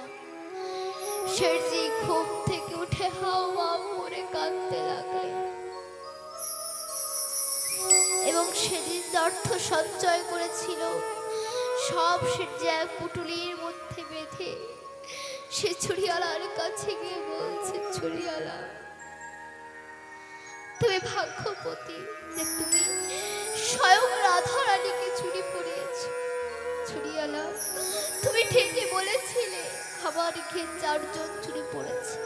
শেঠজি ঘুম থেকে উঠে হাও মাও করে কাঁদতে লাগলেন, এবং সেদিন অর্থ সঞ্চয় করেছিল সব শেঠজি এক পুটুলির মধ্যে বেঁধে সে চুড়িওয়ালার কাছে গিয়ে বলছে, চুড়িওয়ালা, তুমি ভাগ্যবতী যে তুমি স্বয়ং রাধারানীকে চুরি পরিয়েছ। চুড়িওয়ালা, তুমি ঠিকই বলেছিলে, আমার ঘে 4 জন চুরি পড়েছে,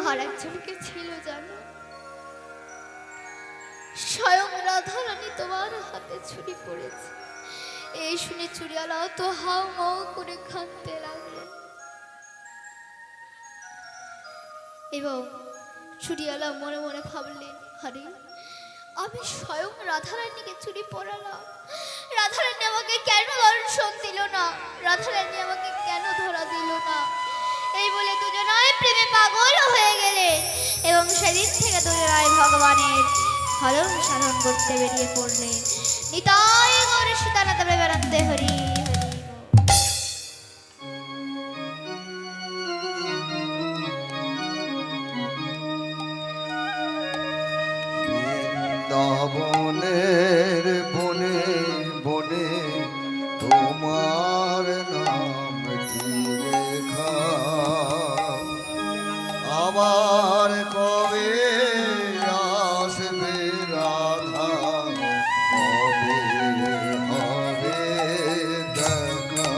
আর একজনকে ছিল জানো? স্বয়ং রাধারানী তোমার হাতে চুরি পড়েছে। এই শুনে চুড়িওয়ালা তো হাও মাও করে কাঁদতে লাগলেন, এবং চুড়িওয়ালা মনে মনে ভাবলেন, আরে আমি স্বয়ং রাধারানীকে চুরি পরালাম, রাধারানী আমাকে কেন দর্শন দিল না, রাধারানী আমাকে কেন ধরা দিল না? এই বলে দুজনাই প্রেমে পাগল হয়ে গেলেন, এবং সেদিন থেকে দুজনাই ভগবানের হরণ সাধন করতে বেরিয়ে পড়লেন। নিতাই গৌর সীতানাথ প্রেমানন্দে হরি হরি। বৃন্দাবনের বনে বনে তোমার নাম কি লেখা, আবার কবে আসবে রাধা, কবে হবে দেখা।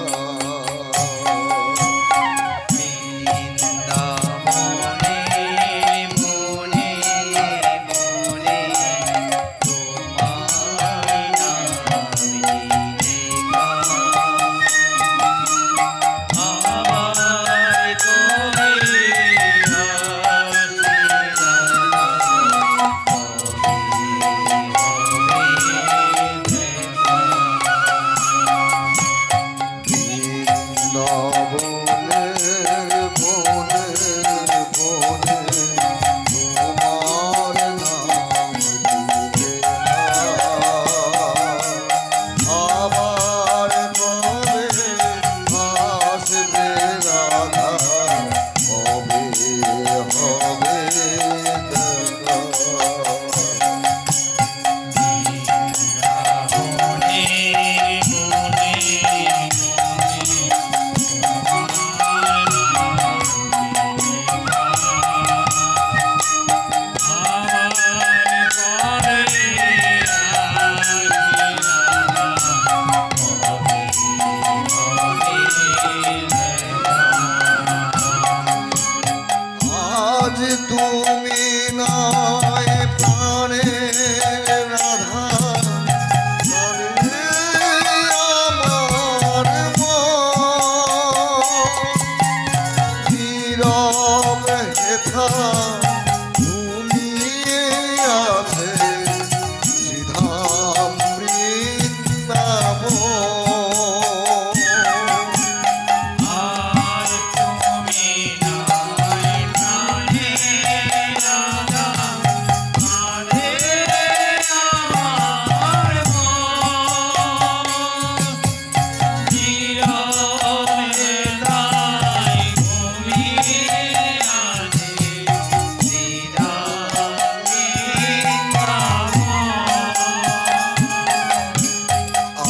বৃন্দাবনে বনে বনে তোমার হেথা ঘুমিয়ে আছে শ্রীধাম বৃন্দাবন। আর তুমি নাই প্রাণে রাধা, কাঁদে আমার মন। নীরবে তাই ঘুমিয়ে আছে শ্রীধাম বৃন্দাবন।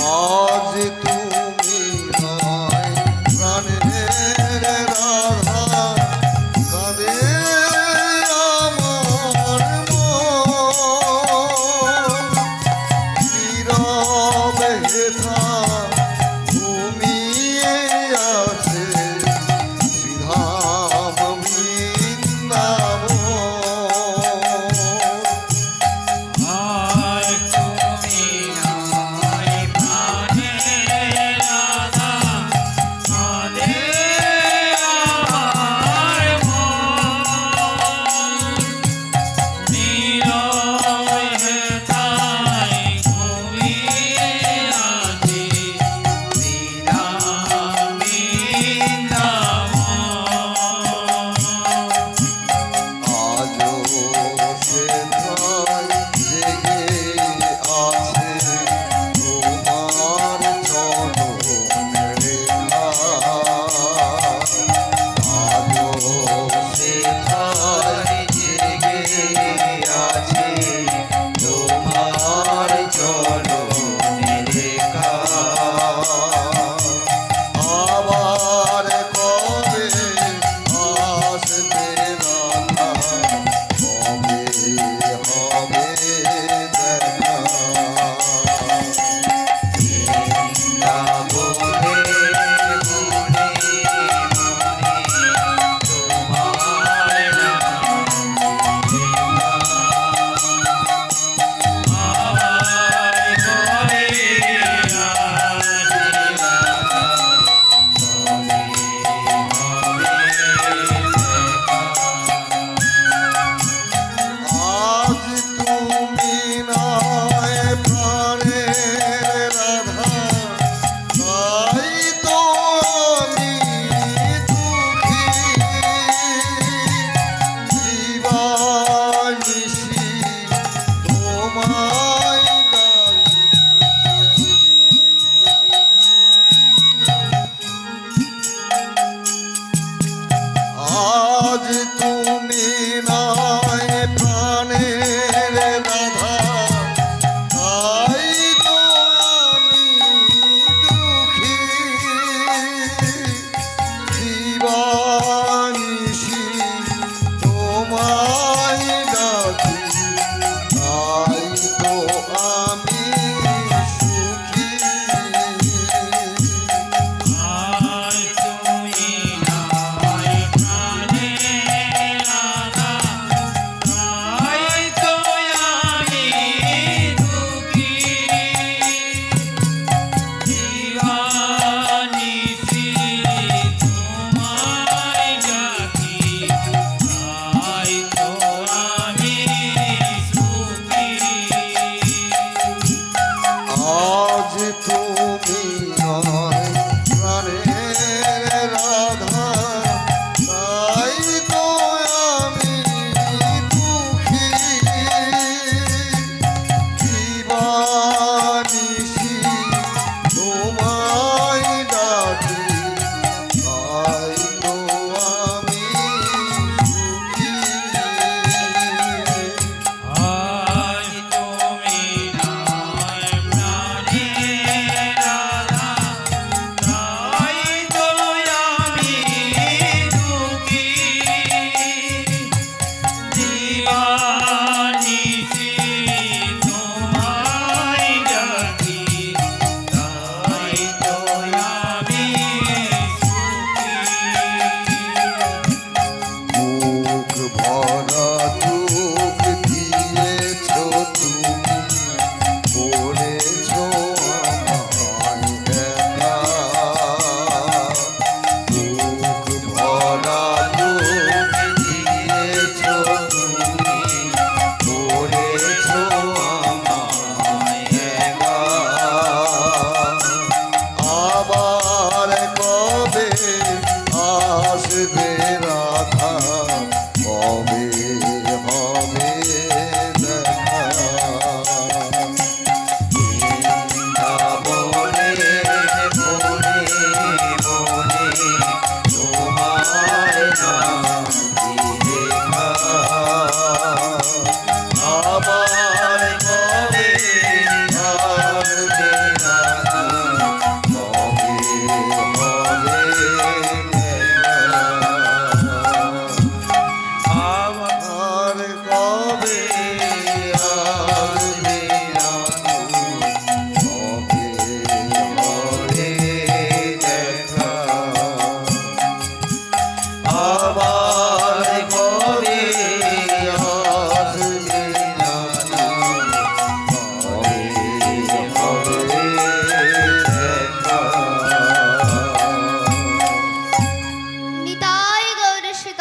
আজ তুমি নয় প্রাণের রাধা, কাঁদে আমার মন। নীরবে হেথা ঘুমিয়ে আছে শ্রীধাম বৃন্দাবন। আর তুমি নাই প্রাণে রাধা, কাঁদে আমার মন। নীরবে তাই ঘুমিয়ে আছে শ্রীধাম বৃন্দাবন। আজও সে ধাই জেগে আছে তোমার চরণের রেখা। আজও সে ধাই জেগে আছে তোমার চরণের রেখা। আবার কবে আসবে রাধা, কবে হবে দেখা। বৃন্দাবনে মনে মনে তোমার নাম আবার কবে আসবে রাধা, কবে হবে দেখা। আজ তুমি নয় প্রাণের রাধা, তাই তো আমি দুঃখী। দিবানিশি তোমায় ডাকি, আজ তুমি নয় প্রাণের রাধা, তাই তো আমি দুঃখী। দিবানিশি তোমায় ডাকি, তাই তো আমি সুখী। আর তুমি নাই প্রাণে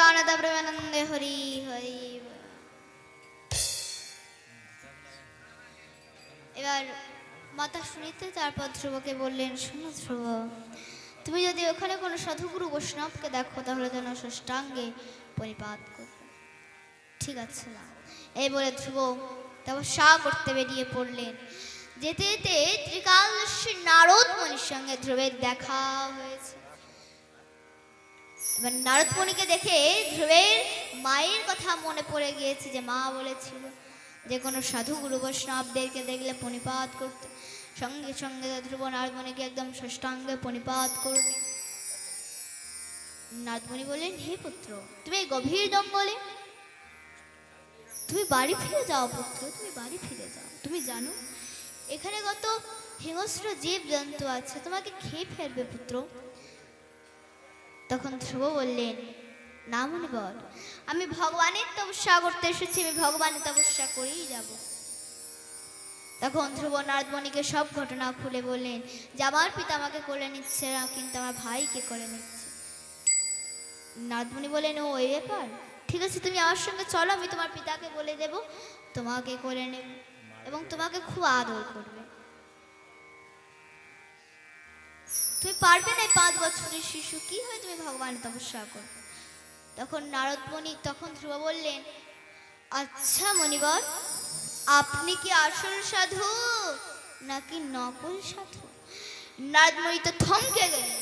সচ্চিদানন্দ ব্রহ্মানন্দে হরি হরি। এবার মাতা শুনিতে তারপর ধ্রুবকে বললেন, শোনো ধ্রুব, তুমি যদি ওখানে কোনো সাধুগুরু বৈষ্ণবকে দেখো তাহলে যেন ষষ্ঠাঙ্গে পরিপাত করবে। ঠিক আছে না, এই বলে ধ্রুব তপস্যা করতে বেরিয়ে পড়লেন। যেতে যেতে ত্রিকালদর্শী নারদ মুনির সঙ্গে ধ্রুবের দেখা হয়েছে। এবার নারদ মুনিকে দেখে ধ্রুবের মায়ের কথা মনে পড়ে গিয়েছে, যে মা বলেছিল যে কোনো সাধু গুরু বৈষ্ণবদেরকে দেখলে পণিপাত করতে। সঙ্গে সঙ্গে ধ্রুব নারদমণিকে একদম ষষ্ঠাঙ্গে পণিপাত করলেন। নারদমণি বললেন, হে পুত্র, তুমি এই গভীর জঙ্গলে, তুমি বাড়ি ফিরে যাও পুত্র, তুমি বাড়ি ফিরে যাও। তুমি জানো এখানে কত হিংস্র জীব জন্তু আছে, তোমাকে খেয়ে ফেলবে পুত্র। তখন ধ্রুব বললেন, না মুনিবর, আমি ভগবানের তপস্যা করতে এসেছি, আমি ভগবানের তপস্যা করেই যাব। তখন ধ্রুব নারদমণিকে সব ঘটনা খুলে বললেন যে আমার পিতা আমাকে কোলে নিচ্ছে না, কিন্তু আমার ভাইকে কোলে নিচ্ছে। নারদমণি বললেন, ও এই ব্যাপার, ঠিক আছে তুমি আমার সঙ্গে চলো, আমি তোমার পিতাকে বলে দেব তোমাকে কোলে নেব এবং তোমাকে খুব আদর করবে। তুমি পারবে না, 5 বছরের শিশু, কি হয় তুমি ভগবানের তপস্যা করবে। তখন নারদমণি, তখন ধ্রুব বললেন, আচ্ছা মণিবর, আপনি কি আসল সাধু নাকি নকল সাধু? নারদমণি তো থমকে গেলেন,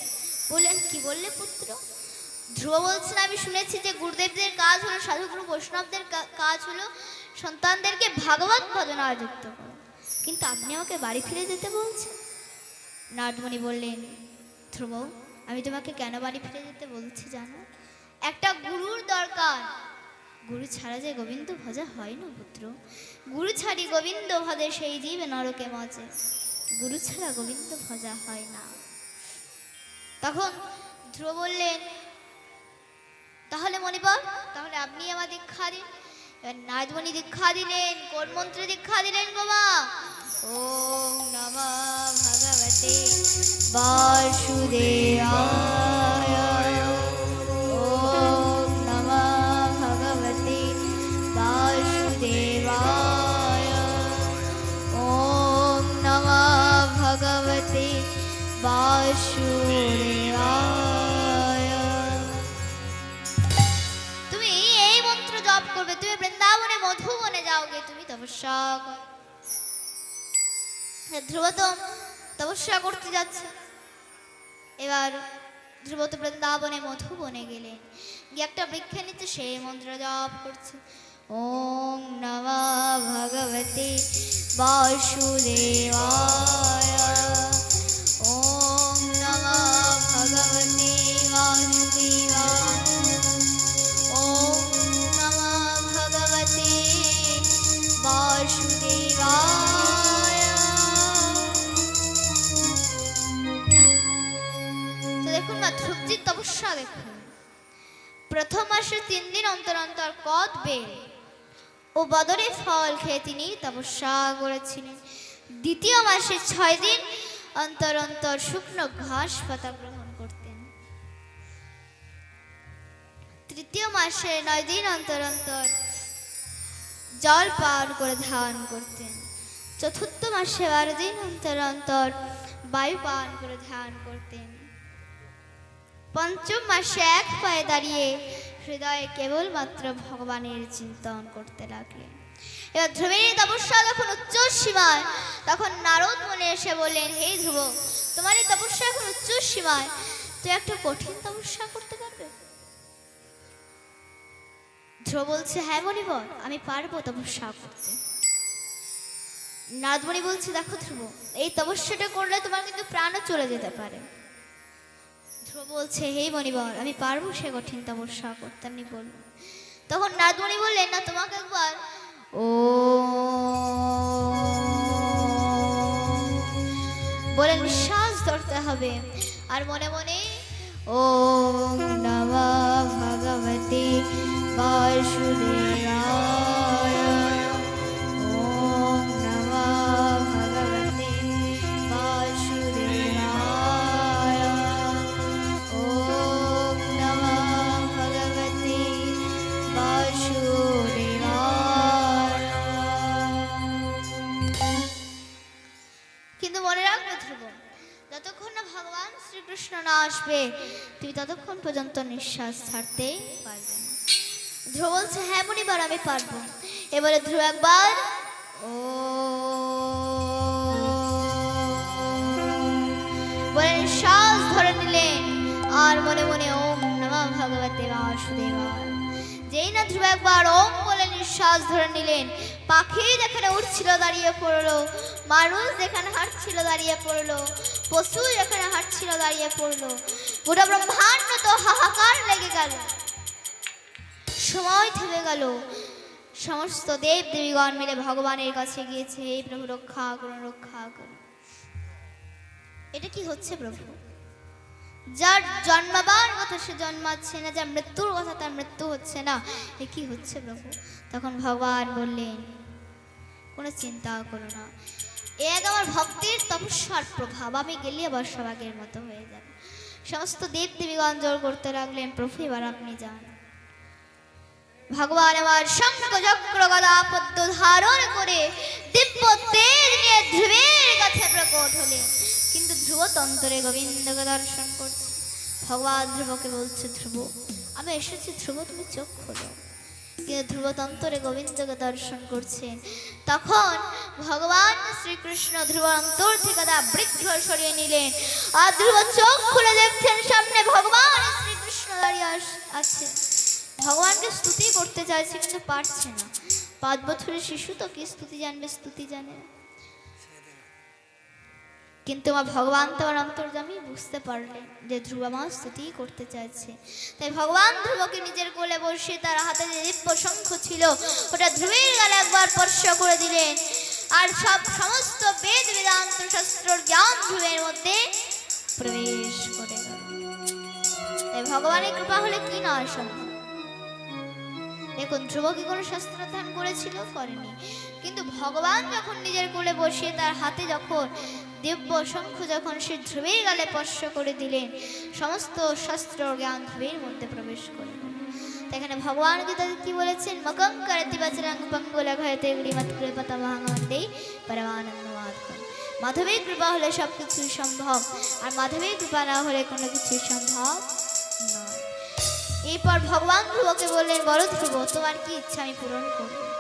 বললেন, কি বললে পুত্র? ধ্রুব বলছেন, আমি শুনেছি যে গুরুদেবদের কাজ হলো, সাধুগুরু বৈষ্ণবদের কাজ হলো সন্তানদেরকে ভাগবত ভজনায় যুক্ত করা, কিন্তু আপনি আমাকে বাড়ি ফিরে যেতে বলছেন। নারদমণি বললেন, ধ্রুব, আমি তোমাকে কেন বাড়ি ফিরে যেতে বলছি জানো? একটা গুরুর দরকার, গুরু ছাড়া যে গোবিন্দ ভজা হয় না পুত্র। গুরু ছাড়ি গোবিন্দ ভজে সেই জীব নরকে মজে, গুরু ছাড়া গোবিন্দ ভজা হয় না। তখন ধ্রুব বললেন, তাহলে মণিবর, তাহলে আপনি আমার দীক্ষা দিন। এবার নারদমণি দীক্ষা দিলেন। কোন মন্ত্রে দীক্ষা দিলেন গো মা? ওম নমঃ ভগবতে বাসুদেবায়, ওম নমঃ ভগবতে বাসুদেবায়, ওম নমঃ ভগবতে বাসুদেবায়। তুমি এই মন্ত্র জপ করবে, তুমি বৃন্দাবনে মধুবনে যাওগে, তুমি তপস্যা করো। ধ্রুব তো তপস্যা করতে যাচ্ছে। এবার ধ্রুব তো বৃন্দাবনে মধুবনে গেলেন, গিয়ে একটা বৃক্ষের নিচে সেই মন্ত্র জপ করছে। ওম নমঃ ভগবতে বাসুদেবায়, ওম নমঃ ভগবতে বাসুদেবায়, ওম নমঃ ভগবতে বাসুদেবায়। তো দেখুন না, ধ্রুবজির তপস্যা দেখুন। প্রথম মাসে 3 দিন অন্তর অন্তর কদ বেল ও বদরে ফল খেয়ে তিনি তপস্যা করেছিলেন। দ্বিতীয় মাসে 6 দিন অন্তর অন্তর শুকনো ঘাস পাতা গ্রহণ করতেন। তৃতীয় মাসে 9 দিন অন্তর অন্তর জল পান করে ধান করতেন। চতুর্থ মাসে 12 দিন অন্তর অন্তর বায়ু পান করে ধান করতেন। পঞ্চম মাসে 1 পায়ে দাঁড়িয়ে হৃদয়ে কেবলমাত্র ভগবানের চিন্তন করতে লাগলেন। এবার ধ্রুবের তপস্যা যখন উচ্চ সীমায়, তখন নারদ মুনি এসে বললেন, হে ধ্রুব, তোমার এই তপস্যা এখন উচ্চ সীমায়, তুই একটা কঠিন তপস্যা করতে পারবে? ধ্রুব বলছে, হ্যাঁ মণিবর, আমি পারবো তপস্যা করতে। নারদ মুনি বলছে, দেখো ধ্রুব, এই তপস্যাটা করলে তোমার কিন্তু প্রাণও চলে যেতে পারে। ধ্রুব বলছে, হে মণিবর, আমি পারবো সে কঠিন তপস্যা করতে, আপনি বলুন। তখন নারদ মুনি বললেন, না, তোমাকে একবার ও বলে নিঃশ্বাস ধরতে হবে, আর মনে মনে ওম নমঃ ভগবতে বাসুদেবায়, ওম নমঃ ভগবতে বাসুদেবায়, ওম নমঃ ভগবতে না আসবে তুমি ততক্ষণ পর্যন্ত নিঃশ্বাস ছাড়তে পারবে না। ধ্রুব বলছে, হ্যাঁ মুনিবার আমি পারবো। এবারে ধ্রুব একবার ও বলে নিঃশ্বাস ধরে নিলেন আর মনে মনে ওম নমঃ ভগবতে বাসুদেবায়। যেই না ধ্রুব একবার ওম বলে নিঃশ্বাস ধরে নিলেন, পাখি যেখানে উঠছিল দাঁড়িয়ে পড়লো, মানুষ যেখানে হাঁটছিল দাঁড়িয়ে পড়লো, পশু যেখানে হাঁটছিল দাঁড়িয়ে পড়লো, গোটা ব্রহ্মাণ্ড তো হাহাকার লেগে গেল, সময় থেমে গেল। সমস্ত দেব দেবীগণ মিলে ভগবানের কাছে গিয়েছে, হে প্রভু রক্ষা করুন, রক্ষা করুন। এটা কি হচ্ছে প্রভু? যার জন্মাবার কথা সে জন্মাচ্ছে না, যার মৃত্যুর কথা তার মৃত্যু হচ্ছে না, এ কি হচ্ছে প্রভু? তখন ভগবান বললেন, কোনো চিন্তা করো না, এ এক আমার ভক্তির তপস্যার প্রভাব, আমি গেলে আবার সব আগের মতো হয়ে যাবে। সমস্ত দেব দেবীগণ জোর করতে লাগলেন, প্রভু এবার আপনি যান। ভগবান আমার শঙ্খ চক্র গদা পদ্ম ধারণ করে দিব্য তেজ নিয়ে ধ্রুবের কাছে প্রকট হলেন। কিন্তু ধ্রুব তন্তরে গোবিন্দকে দর্শন করছে। ভগবান ধ্রুবকে বলছে, ধ্রুব আমি এসেছি, ধ্রুব তুমি চোখ খোলো। কিন্তু ধ্রুব তন্তরে গোবিন্দকে দর্শন করছেন। তখন ভগবান শ্রীকৃষ্ণ ধ্রুব অন্তর থেকে বৃক্ষ সরিয়ে নিলেন আর ধ্রুব চোখ খুলে দেখছেন সামনে ভগবান শ্রীকৃষ্ণ দাঁড়িয়ে আছে। ভগবানকে স্তুতি করতে চাইছে কিন্তু পারছে না। 5 বছরের শিশু তো কি স্তুতি জানবে, স্তুতি জানে না। কিন্তু আমার ভগবান তো আমার অন্তর্যামী, বুঝতে পারলেন যে ধ্রুব আমার স্তুতি করতে চাইছে। তাই ভগবান ধ্রুবকে নিজের কোলে বসিয়ে তার হাতে যে দিব্য শঙ্খ ছিল ওটা ধ্রুবের গালে একবার স্পর্শ করে দিলেন আর সমস্ত বেদ বেদান্ত শাস্ত্রর জ্ঞান ধ্রুবের মধ্যে প্রবেশ করে গেল। তাই ভগবানের কৃপা হলে কি না সম্ভব। দেখুন ধ্রুব কি কোনো শাস্ত্র ধ্যান করেছিল? করেনি। কিন্তু ভগবান যখন নিজের কোলে বসিয়ে তার হাতে যখন দিব্য শঙ্খ যখন সে ধ্রুবের গালে স্পর্শ করে দিলেন, সমস্ত শাস্ত্র জ্ঞান ধ্রুবের মধ্যে প্রবেশ করে গেল। এখানে ভগবান গীতাতে কি বলেছেন? মকং করতি বচরং পঙ্গুলঘয়তে গৃহৎ কৃপতমহংবন্দে পরমানন্দ মাধবম। মাধবের কৃপা হলে সব কিছুই সম্ভব, আর মাধবের কৃপা না হলে কোনো কিছুই সম্ভব নয়। এরপর ভগবান ধ্রুবকে বললেন, বলো ধ্রুব তোমার কি ইচ্ছা আমি পূরণ করব।